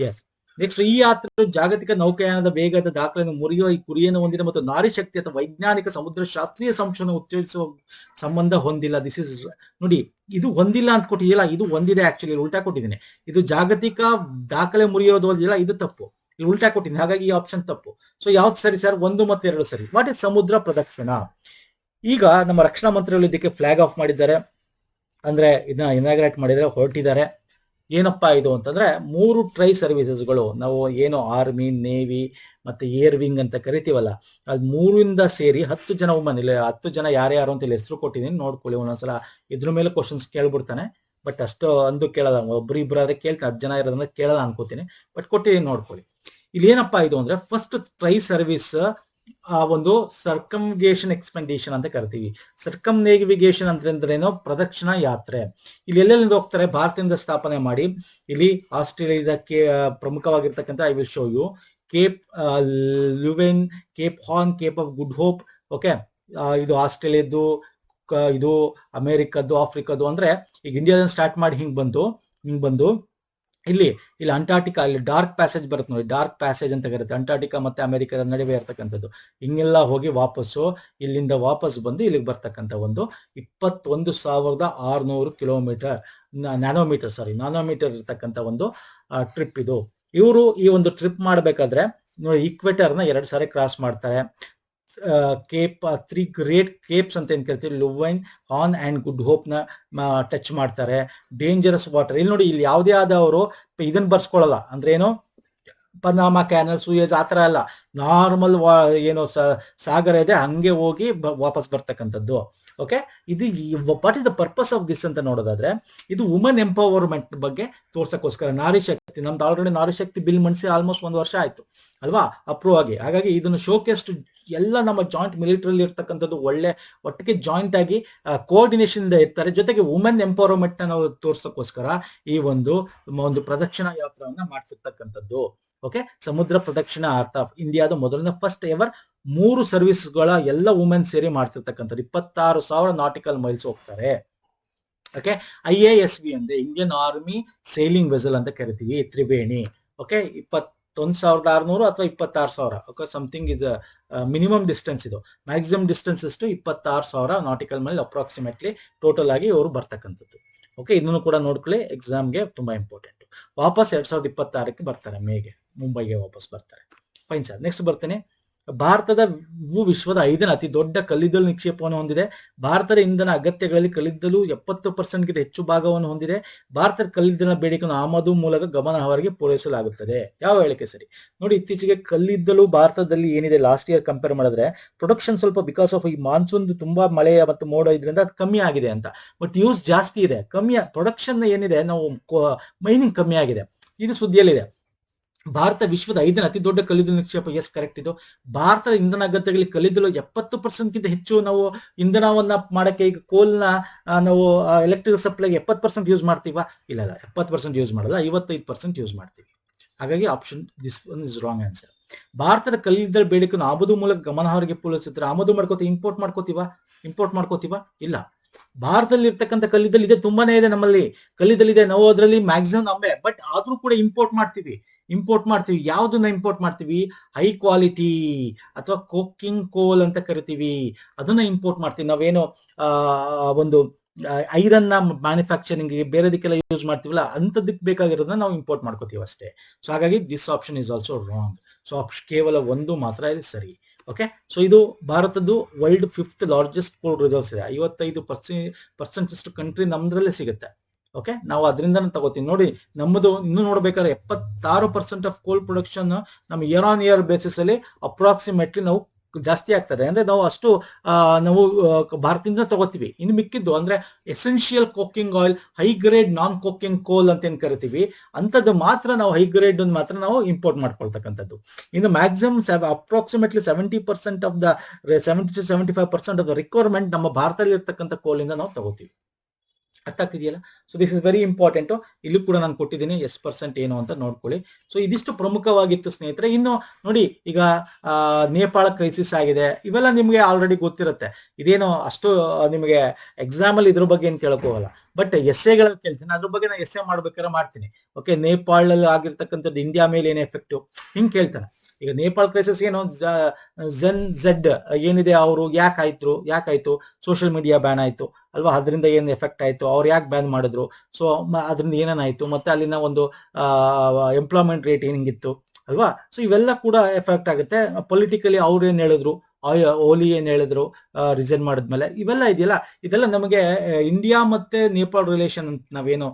ಎಸ್, ನೆಕ್ಸ್ಟ್, ಈ ಯಾತ್ರೆಯು ಜಾಗತಿಕ ನೌಕಾಯಾನದ ವೇಗದ ದಾಖಲೆಯನ್ನು ಮುರಿಯುವ ಈ ಗುರಿಯನ್ನು ಹೊಂದಿದೆ ಮತ್ತು ನಾರಿ ಶಕ್ತಿ ಅಥವಾ ವೈಜ್ಞಾನಿಕ ಸಮುದ್ರ ಶಾಸ್ತ್ರೀಯ ಸಂಶೋಧನೆ ಉತ್ತೇಜಿಸುವ ಸಂಬಂಧ ಹೊಂದಿಲ್ಲ. ದಿಸ್ ಇಸ್ ನೋಡಿ, ಇದು ಹೊಂದಿಲ್ಲ ಅಂತ ಕೊಟ್ಟಿದೆಯಲ್ಲ, ಇದು ಹೊಂದಿದೆ. ಆಕ್ಚುಲಿ ಉಲ್ಟಾ ಕೊಟ್ಟಿದ್ದೀನಿ. ಇದು ಜಾಗತಿಕ ದಾಖಲೆ ಮುರಿಯೋದು ಅಲ್ಲ, ಇದು ತಪ್ಪು. ಇಲ್ಲಿ ಉಲ್ಟಾ ಕೊಟ್ಟಿದ್ದೀನಿ, ಹಾಗಾಗಿ ಈ ಆಪ್ಷನ್ ತಪ್ಪು. ಸೊ ಯಾವ್ದು ಸರಿ ಸರ್? 1 ಮತ್ತು 2 ಸರಿ. ವಾಟ್ ಇಸ್ ಸಮುದ್ರ ಪ್ರದಕ್ಷಿಣ? ಈಗ ನಮ್ಮ ರಕ್ಷಣಾ ಮಂತ್ರಿಗಳು ಇದಕ್ಕೆ ಫ್ಲಾಗ್ ಆಫ್ ಮಾಡಿದ್ದಾರೆ, ಅಂದ್ರೆ ಇದನ್ನ ಇನಾಗ್ರೇಟ್ ಮಾಡಿದ್ರೆ ಹೊರಟಿದ್ದಾರೆ. ಏನಪ್ಪಾ ಇದು ಅಂತಂದ್ರೆ 3 ಟ್ರೈ ಸರ್ವಿಸಸ್ಗಳು, ನಾವು ಏನು ಆರ್ಮಿ, ನೇವಿ ಮತ್ತೆ ಏರ್ ವಿಂಗ್ ಅಂತ ಕರಿತೀವಲ್ಲ, ಅದು 3ರಿಂದ ಸೇರಿ 10 ಜನ ವುಮನ್. ಇಲ್ಲ 10 ಜನ ಯಾರ್ಯಾರು ಅಂತ ಇಲ್ಲಿ ಹೆಸರು ಕೊಟ್ಟಿದ್ದೀನಿ, ನೋಡ್ಕೊಳ್ಳಿ. ಒಂದೊಂದ್ಸಲ ಇದ್ರ ಮೇಲೆ ಕ್ವಶನ್ಸ್ ಕೇಳ್ಬಿಡ್ತಾನೆ, ಬಟ್ ಅಷ್ಟು ಅಂದು ಕೇಳಲ್ಲ. ಒಬ್ರಿಬ್ರಾದ್ರೆ ಕೇಳ್ತಾನೆ, 10 ಜನ ಇರೋದ್ರಿಂದ ಕೇಳಲ್ಲ ಅನ್ಕೋತೀನಿ, ಬಟ್ ಕೊಟ್ಟಿದ್ದೀನಿ ನೋಡ್ಕೊಳ್ಳಿ. ಇಲ್ಲಿ ಏನಪ್ಪಾ ಇದು ಅಂದ್ರೆ, ಫಸ್ಟ್ ಟ್ರೈ ಸರ್ವಿಸ್ ಒಂದು ಸರ್ಕಮ್ಗೇಷನ್ ಎಕ್ಸ್ಪೆಂಡಿಷನ್ ಅಂತ ಕರಿತೀವಿ. ಸರ್ಕಮ್ನೇವಿಗೇಷನ್ ಅಂದ್ರೇನೋ ಪ್ರದಕ್ಷಿಣಾ ಯಾತ್ರೆ. ಇಲ್ಲಿ ಎಲ್ಲೆಲ್ಲಿಂದ ಹೋಗ್ತಾರೆ? ಭಾರತದಿಂದ ಸ್ಥಾಪನೆ ಮಾಡಿ ಇಲ್ಲಿ ಆಸ್ಟ್ರೇಲಿಯಾದಕ್ಕೆ ಪ್ರಮುಖವಾಗಿರ್ತಕ್ಕಂಥ I will show you Cape Leeuwin, Cape Horn, Cape of Good Hope. Okay, ಇದು ಆಸ್ಟ್ರೇಲಿಯಾದ್ದು, ಇದು ಅಮೆರಿಕದ್ದು, ಆಫ್ರಿಕಾದ್ದು. ಅಂದ್ರೆ ಈಗ ಇಂಡಿಯಾದಿಂದ ಸ್ಟಾರ್ಟ್ ಮಾಡಿ ಹಿಂಗ್ ಬಂದು ಇಲ್ಲಿ ಅಂಟಾರ್ಟಿಕಾ, ಇಲ್ಲಿ ಡಾರ್ಕ್ ಪ್ಯಾಸೇಜ್ ಬರುತ್ತೆ ನೋಡಿ, ಡಾರ್ಕ್ ಪ್ಯಾಸೇಜ್ ಅಂತ ಕರುತ್ತೆ. ಅಂಟಾರ್ಟಿಕಾ ಮತ್ತೆ ಅಮೆರಿಕದ ನಡುವೆ ಇರ್ತಕ್ಕಂಥದ್ದು. ಹಿಂಗೆಲ್ಲ ಹೋಗಿ ಇಲ್ಲಿಂದ ವಾಪಸ್ ಬಂದು ಇಲ್ಲಿಗೆ ಬರ್ತಕ್ಕಂಥ ಒಂದು 21,600 ಕಿಲೋಮೀಟರ್ ನಾನೋಮೀಟರ್ ಇರ್ತಕ್ಕಂಥ ಒಂದು ಟ್ರಿಪ್ ಇದು. ಇವರು ಈ ಒಂದು ಟ್ರಿಪ್ ಮಾಡ್ಬೇಕಾದ್ರೆ ನೋಡಿ, ಈಕ್ವೆಟರ್ನ 2 ಸಾರಿ ಕ್ರಾಸ್ ಮಾಡ್ತಾರೆ. ಕೇಪ್ 3 ಗ್ರೇಟ್ ಕೇಪ್ಸ್ ಅಂತ ಏನ್ ಕರಿತೀವಿ, ಲುವೈನ್, ಹಾರ್ನ್ ಅಂಡ್ ಗುಡ್ ಹೋಪ್ ನ ಟಚ್ ಮಾಡ್ತಾರೆ. ಡೇಂಜರಸ್ ವಾಟರ್, ಇಲ್ಲಿ ನೋಡಿ, ಇಲ್ಲಿ ಯಾವುದೇ ಆದವರು ಇದನ್ನ ಬರ್ಸ್ಕೊಳ್ಳಲ್ಲ. ಅಂದ್ರೆ ಏನು, ಪನಾಮಾ ಕ್ಯಾನಲ್, ಸೂಯೇಜ್ ಆತರ ಅಲ್ಲ, ನಾರ್ಮಲ್ ಏನೋ ಸಾಗರ ಇದೆ ಹಂಗೆ ಹೋಗಿ ವಾಪಸ್ ಬರ್ತಕ್ಕಂಥದ್ದು. ಓಕೆ, ಇದು what is the purpose of this ಅಂತ ನೋಡೋದಾದ್ರೆ, ಇದು ವುಮನ್ ಎಂಪವರ್ಮೆಂಟ್ ಬಗ್ಗೆ ತೋರ್ಸಕ್ಕೋಸ್ಕರ. ನಾರಿ ಶಕ್ತಿ, ನಮ್ದು ಆಲ್ರೆಡಿ ನಾರಿ ಶಕ್ತಿ ಬಿಲ್ ಮಂಡಿಸಿ ಆಲ್ಮೋಸ್ಟ್ 1 ವರ್ಷ ಆಯ್ತು ಅಲ್ವಾ, ಅಪ್ರೂವ್ ಆಗಿ. ಹಾಗಾಗಿ ಇದನ್ನು ಶೋಕೇಸ್ಟ್ ಎಲ್ಲ ನಮ್ಮ ಜಾಯಿಂಟ್ ಮಿಲಿಟರಿ ಇರ್ತಕ್ಕಂಥದ್ದು ಒಟ್ಟಿಗೆ ಜಾಯಿಂಟ್ ಆಗಿ ಕೋಆರ್ಡಿನೇಷನ್ ಇರ್ತಾರೆ. ಜೊತೆಗೆ ವುಮೆನ್ ಎಂಪವರ್ಮೆಂಟ್ ನ ನಾವು ತೋರ್ಸಕ್ಕೋಸ್ಕರ ಈ ಒಂದು ಪ್ರದಕ್ಷಿಣಾ ಯಾತ್ರವನ್ನ ಮಾಡ್ತಿರ್ತಕ್ಕಂಥದ್ದು. ಓಕೆ, ಸಮುದ್ರ ಪ್ರದಕ್ಷಿಣಾ ಅರ್ಥ ಇಂಡಿಯಾದ ಮೊದಲನೇ ಫಸ್ಟ್ ಎವರ್ 3 ಸರ್ವಿಸ್ಗಳ ಎಲ್ಲ ವುಮೆನ್ ಸೇರಿ ಮಾಡ್ತಿರ್ತಕ್ಕಂಥದ್ದು. 26,000 ನಾಟಿಕಲ್ ಮೈಲ್ಸ್ ಹೋಗ್ತಾರೆ. ಓಕೆ, IASV ಅಂದ್ರೆ ಇಂಡಿಯನ್ ಆರ್ಮಿ ಸೇಲಿಂಗ್ ವೆಸಲ್ ಅಂತ ಕರಿತೀವಿ, ತ್ರಿವೇಣಿ. ಓಕೆ, 21,600 ಅಥವಾ 26,000. Okay, something is minimum distance. ಇದು ಮ್ಯಾಕ್ಸಿಮಮ್ ಡಿಸ್ಟೆನ್ಸ್ ಎಷ್ಟು? 26,000 ನಾಟಿಕಲ್ ಮೈಲ್ ಅಪ್ರಾಕ್ಸಿಮೇಟ್ಲಿ ಟೋಟಲ್ ಆಗಿ ಇವರು ಬರ್ತಕ್ಕಂಥದ್ದು. ಓಕೆ, ಇದನ್ನು ಕೂಡ ನೋಡ್ಕೊಳ್ಳಿ, ಎಕ್ಸಾಮ್ಗೆ ತುಂಬಾ ಇಂಪಾರ್ಟೆಂಟ್. ವಾಪಸ್ 2026ಕ್ಕೆ ಬರ್ತಾರೆ, ಮೇಗೆ ಮುಂಬೈಗೆ ವಾಪಸ್ ಬರ್ತಾರೆ. Fine sir. ನೆಕ್ಸ್ಟ್ ಬರ್ತೇನೆ. ಭಾರತದ ವಿಶ್ವದ 5ನೇ ಅತಿ ದೊಡ್ಡ ಕಲ್ಲಿದ್ದಲು ನಿಕ್ಷೇಪವನ್ನು ಹೊಂದಿದೆ. ಭಾರತದ ಇಂಧನ ಅಗತ್ಯಗಳಲ್ಲಿ ಕಲ್ಲಿದ್ದಲು 70%ಗಿಂತ ಹೆಚ್ಚು ಭಾಗವನ್ನು ಹೊಂದಿದೆ. ಭಾರತದ ಕಲ್ಲಿದ್ದಲ ಬೇಡಿಕೆಯನ್ನು ಆಮದು ಮೂಲಕ ಗಮನಾರ್ಹವಾಗಿ ಪೂರೈಸಲಾಗುತ್ತದೆ. ಯಾವ ಹೇಳಿಕೆ ಸರಿ? ನೋಡಿ, ಇತ್ತೀಚೆಗೆ ಕಲ್ಲಿದ್ದಲು ಭಾರತದಲ್ಲಿ ಏನಿದೆ, ಲಾಸ್ಟ್ ಇಯರ್ ಕಂಪೇರ್ ಮಾಡಿದ್ರೆ ಪ್ರೊಡಕ್ಷನ್ ಸ್ವಲ್ಪ ಬಿಕಾಸ್ ಆಫ್ ಈ ಮಾನ್ಸೂನ್ ತುಂಬಾ ಮಳೆ ಮತ್ತು ಮೋಡ ಇದರಿಂದ ಅದು ಕಮ್ಮಿ ಆಗಿದೆ ಅಂತ. ಬಟ್ ಯೂಸ್ ಜಾಸ್ತಿ ಇದೆ, ಕಮ್ಮಿ ಪ್ರೊಡಕ್ಷನ್ ಏನಿದೆ, ನಾವು ಮೈನಿಂಗ್ ಕಮ್ಮಿ ಆಗಿದೆ. ಇದು ಸುದ್ದಿಯಲ್ಲಿದೆ. ಭಾರತ ವಿಶ್ವದ 5ನೇ ಅತಿ ದೊಡ್ಡ ಕಲ್ಲಿದ್ದಲು ನಿಕ್ಷೇಪ. S, correct. ಇದು ಭಾರತದ ಇಂಧನ ಅಗತ್ಯಗಳಿಗೆ ಕಲ್ಲಿದ್ದಲು 70%ಗಿಂತ ಹೆಚ್ಚು ನಾವು ಇಂಧನವನ್ನ ಮಾಡಕ್ಕೆ. ಈಗ ಕೋಲ್ನ ನಾವು ಎಲೆಕ್ಟ್ರಿಕ್ ಸಪ್ಲೈಗೆ 70% ಯೂಸ್ ಮಾಡ್ತೀವ? ಇಲ್ಲ, 70% ಯೂಸ್ ಮಾಡಲ್ಲ, 55% ಯೂಸ್ ಮಾಡ್ತೀವಿ. ಹಾಗಾಗಿ option this one is wrong answer. ಭಾರತದ ಕಲ್ಲಿದ್ದಲು ಬೇಡಿಕೆಯನ್ನು ಆಮದು ಮೂಲಕ ಗಮನಾರ್ಹವಾಗಿ ಪೂರೈಸುತ್ತಾರೆ. ಆಮದು ಇಂಪೋರ್ಟ್ ಮಾಡ್ಕೋತೀವ? ಇಲ್ಲ. ಭಾರತದಲ್ಲಿ ಇರ್ತಕ್ಕಂಥ ಕಲ್ಲಿದ್ದಲು ಇದೆ, ತುಂಬಾನೇ ಇದೆ ನಮ್ಮಲ್ಲಿ ಕಲ್ಲಿದ್ದಲಿದೆ. ನಾವು ಅದರಲ್ಲಿ ಮ್ಯಾಕ್ಸಿಮಮ್ ನಮ್ಮೆ, ಬಟ್ ಆದ್ರೂ ಕೂಡ ಇಂಪೋರ್ಟ್ ಮಾಡ್ತೀವಿ. ಯಾವ್ದನ್ನ ಇಂಪೋರ್ಟ್ ಮಾಡ್ತೀವಿ? ಹೈ ಕ್ವಾಲಿಟಿ ಅಥವಾ ಕೋಕಿಂಗ್ ಕೋಲ್ ಅಂತ ಕರಿತೀವಿ, ಅದನ್ನ ಇಂಪೋರ್ಟ್ ಮಾಡ್ತೀವಿ. ನಾವೇನು ಒಂದು ಐರನ್ ನ ಮ್ಯಾನುಫ್ಯಾಕ್ಚರಿಂಗ್ ಬೇರೆದಕ್ಕೆಲ್ಲ ಯೂಸ್ ಮಾಡ್ತೀವಲ್ಲ, ಅಂತದಕ್ಕೆ ಬೇಕಾಗಿರೋದನ್ನ ನಾವು ಇಂಪೋರ್ಟ್ ಮಾಡ್ಕೋತೀವಿ ಅಷ್ಟೇ. ಸೊ ಹಾಗಾಗಿ this option is also wrong. So ಕೇವಲ 1 ಮಾತ್ರ ಇಲ್ಲಿ ಸರಿ. ಓಕೆ, ಸೊ ಇದು ಭಾರತದ್ದು ವರ್ಲ್ಡ್ 5th ಲಾರ್ಜೆಸ್ಟ್ ಕೋಲ್ ರಿಸರ್ವ್ಸ್ ಇದೆ. 55% ಕಂಟ್ರಿ ನಮ್ದ್ರಲ್ಲೇ ಸಿಗುತ್ತೆ. ಓಕೆ, ನಾವು ಅದರಿಂದನೇ ತಗೋತೀವಿ. ನೋಡಿ, ನಮ್ಮದು ಇನ್ನು ನೋಡ್ಬೇಕಾದ್ರೆ 76% ಆಫ್ ಕೋಲ್ ಪ್ರೊಡಕ್ಷನ್ ನಮ್ಮ ಇಯರ್ ಆನ್ ಇಯರ್ ಬೇಸಿಸ್ ಅಲ್ಲಿ ಅಪ್ರಾಕ್ಸಿಮೇಟ್ಲಿ ನಾವು ಜಾಸ್ತಿ ಆಗ್ತದೆ. ಅಂದ್ರೆ ನಾವು ಅಷ್ಟು ನಾವು ಭಾರತದಿಂದ ತಗೋತೀವಿ. ಇನ್ನು ಮಿಕ್ಕಿದ್ದು ಅಂದ್ರೆ ಎಸೆನ್ಷಿಯಲ್ ಕೋಕಿಂಗ್ ಆಯಿಲ್, ಹೈ ಗ್ರೇಡ್ ನಾನ್ ಕೋಕಿಂಗ್ ಕೋಲ್ ಅಂತ ಏನ್ ಕರಿತೀವಿ, ಅಂತದ್ದು ಮಾತ್ರ ನಾವು ಹೈ ಗ್ರೇಡ್ ಮಾತ್ರ ನಾವು ಇಂಪೋರ್ಟ್ ಮಾಡ್ಕೊಳ್ತಕ್ಕಂಥದ್ದು. ಇನ್ನು maximum approximately 70% of the 70 to 75% of the requirement ನಮ್ಮ ಭಾರತದಲ್ಲಿ ಇರ್ತಕ್ಕಂಥ ಕೋಲಿಂದ ನಾವು ತಗೋತೀವಿ. ಅರ್ಥ ಆಗ್ತಿದೆಯಲ್ಲ. So this is very important. ಇಲ್ಲೂ ಕೂಡ ನಾನು ಕೊಟ್ಟಿದ್ದೀನಿ S% ಏನು ಅಂತ ನೋಡ್ಕೊಳ್ಳಿ. ಸೊ ಇದಿಷ್ಟು ಪ್ರಮುಖವಾಗಿತ್ತು ಸ್ನೇಹಿತರೆ. ಇನ್ನು ನೋಡಿ, ಈಗ ನೇಪಾಳ ಕ್ರೈಸಿಸ್ ಆಗಿದೆ, ಇವೆಲ್ಲ ನಿಮಗೆ ಆಲ್ರೆಡಿ ಗೊತ್ತಿರುತ್ತೆ. ಇದೇನು ಅಷ್ಟು ನಿಮಗೆ ಎಕ್ಸಾಮ್ ಅಲ್ಲಿ ಇದ್ರ ಬಗ್ಗೆ ಏನು ಕೇಳಕ್ ಹೋಗಲ್ಲ. ಬಟ್ ಎಸ್ಸೆಗಳಲ್ಲಿ ಕೇಳ್ತೀನಿ, ಅದ್ರ ಬಗ್ಗೆ ನಾನು ಎಸ್ಸೆ ಮಾಡ್ಬೇಕಾದ್ರೆ ಮಾಡ್ತೀನಿ. ಓಕೆ, ನೇಪಾಳಲ್ಲಿ ಆಗಿರ್ತಕ್ಕಂಥದ್ದು ಇಂಡಿಯಾ ಮೇಲೆ ಏನು ಎಫೆಕ್ಟ್ ಹಿಂಗ್ ಕೇಳ್ತಾನೆ. ಈಗ ನೇಪಾಳ ಕ್ರೈಸಿಸ್ ಏನು, ZEN ಏನಿದೆ, ಅವರು ಯಾಕಾಯ್ತು ಸೋಷಿಯಲ್ ಮೀಡಿಯಾ ಬ್ಯಾನ್ ಆಯ್ತು ಅಲ್ವಾ, ಅದರಿಂದ ಏನು ಎಫೆಕ್ಟ್ ಆಯ್ತು, ಅವ್ರು ಯಾಕೆ ಬ್ಯಾನ್ ಮಾಡಿದ್ರು, ಸೊ ಅದರಿಂದ ಏನೇನಾಯ್ತು, ಮತ್ತೆ ಅಲ್ಲಿನ ಒಂದು ಎಂಪ್ಲಾಯ್ಮೆಂಟ್ ರೇಟ್ ಏನಿತ್ತು ಅಲ್ವಾ. ಸೊ ಇವೆಲ್ಲ ಕೂಡ ಎಫೆಕ್ಟ್ ಆಗುತ್ತೆ. ಪೊಲಿಟಿಕಲಿ ಅವ್ರು ಏನ್ ಹೇಳಿದ್ರು, ಓಲಿ ಏನ್ ಹೇಳಿದ್ರು ರಿಸೈನ್ ಮಾಡಿದ್ಮೇಲೆ, ಇವೆಲ್ಲ ಇದೆಯಲ್ಲ, ಇದೆಲ್ಲ ನಮಗೆ ಇಂಡಿಯಾ ಮತ್ತೆ ನೇಪಾಳ ರಿಲೇಷನ್ ಅಂತ ನಾವೇನು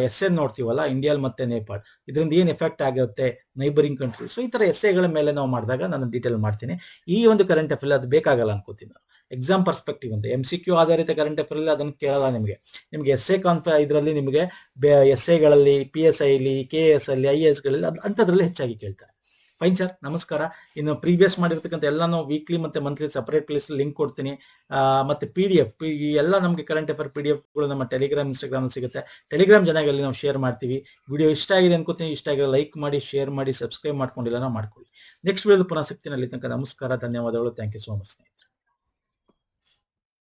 ಎಸ್ಸೆ ನೋಡ್ತೀವಲ್ಲ, ಇಂಡಿಯಾ ಮತ್ತೆ ನೇಪಾಳ, ಇದರಿಂದ ಏನ್ ಎಫೆಕ್ಟ್ ಆಗುತ್ತೆ ನೈಬರಿಂಗ್ ಕಂಟ್ರಿ. ಸೊ ಈ ತರ ಎಸ್ಸೆಗಳ ಮೇಲೆ ನಾವು ಮಾಡಿದಾಗ ನಾನು ಡೀಟೇಲ್ ಮಾಡ್ತೀನಿ. ಈ ಒಂದು ಕರೆಂಟ್ ಅಫೇರ್ ಅದು ಬೇಕಾಗಲ್ಲ ಅನ್ಕೋತೀನಿ. ಎಕ್ಸಾಮ್ ಪರ್ಸ್ಪೆಕ್ಟಿವ್ ಅಂತ MCQ ಆಧಾರಿತ ಕರೆಂಟ್ ಅಫೇರ್ ಅಲ್ಲಿ ಅದನ್ನು ಕೇಳಲ್ಲ ನಿಮಗೆ ಎಸ್ಸೆ ಇದರಲ್ಲಿ ನಿಮಗೆ ಎಸ್ಸೆಗಳಲ್ಲಿ PSI ಅಲ್ಲಿ, KS ಅಲ್ಲಿ, IAS ಗಳಲ್ಲಿ ಅಂತದ್ರಲ್ಲಿ ಹೆಚ್ಚಾಗಿ ಕೇಳ್ತಾರೆ. ಫೈನ್ ಸರ್, ನಮಸ್ಕಾರ. ಇನ್ನು ಪ್ರೀವಿಯಸ್ ಮಾಡಿರ್ತಕ್ಕಂಥ ಎಲ್ಲಾನು ವೀಕ್ಲಿ ಮತ್ತೆ ಮಂತ್ಲಿ ಸಪರೇಟ್ ಪ್ಲೇಸ್ ಲಿಂಕ್ ಕೊಡ್ತೀನಿ. ಮತ್ತೆ PDF ಎಲ್ಲ ನಮಗೆ ಕರೆಂಟ್ ಅಫೇರ್ PDF ಗಳು ನಮ್ಮ ಟೆಲಿಗ್ರಾಮ್, ಇನ್ಸ್ಟಾಗ್ರಾಮ್ ಸಿಗುತ್ತೆ. ಟೆಲಿಗ್ರಾಮ್ ಜನಗಳಲ್ಲಿ ನಾವು ಶೇರ್ ಮಾಡ್ತೀವಿ. ವಿಡಿಯೋ ಇಷ್ಟ ಆಗಿದೆ ಅನ್ಕೋತೀನಿ. ಇಷ್ಟ ಆಗಿದೆ ಲೈಕ್ ಮಾಡಿ, ಶೇರ್ ಮಾಡಿ, ಸಬ್ಸ್ಕ್ರೈಬ್ ಮಾಡ್ಕೊಂಡಿಲ್ಲ ಮಾಡ್ಕೊಳ್ಳಿ. ನೆಕ್ಸ್ಟ್ ವಿಡಿಯೋ ಪುನಃ ಸಿಗ್ತೀನಿ. ಅಲ್ಲಿ ತನಕ ನಮಸ್ಕಾರ, ಧನ್ಯವಾದಗಳು. ಥ್ಯಾಂಕ್ ಯು ಸೋ ಮಚ್ ಸ್ನೇಹಿತರೆ.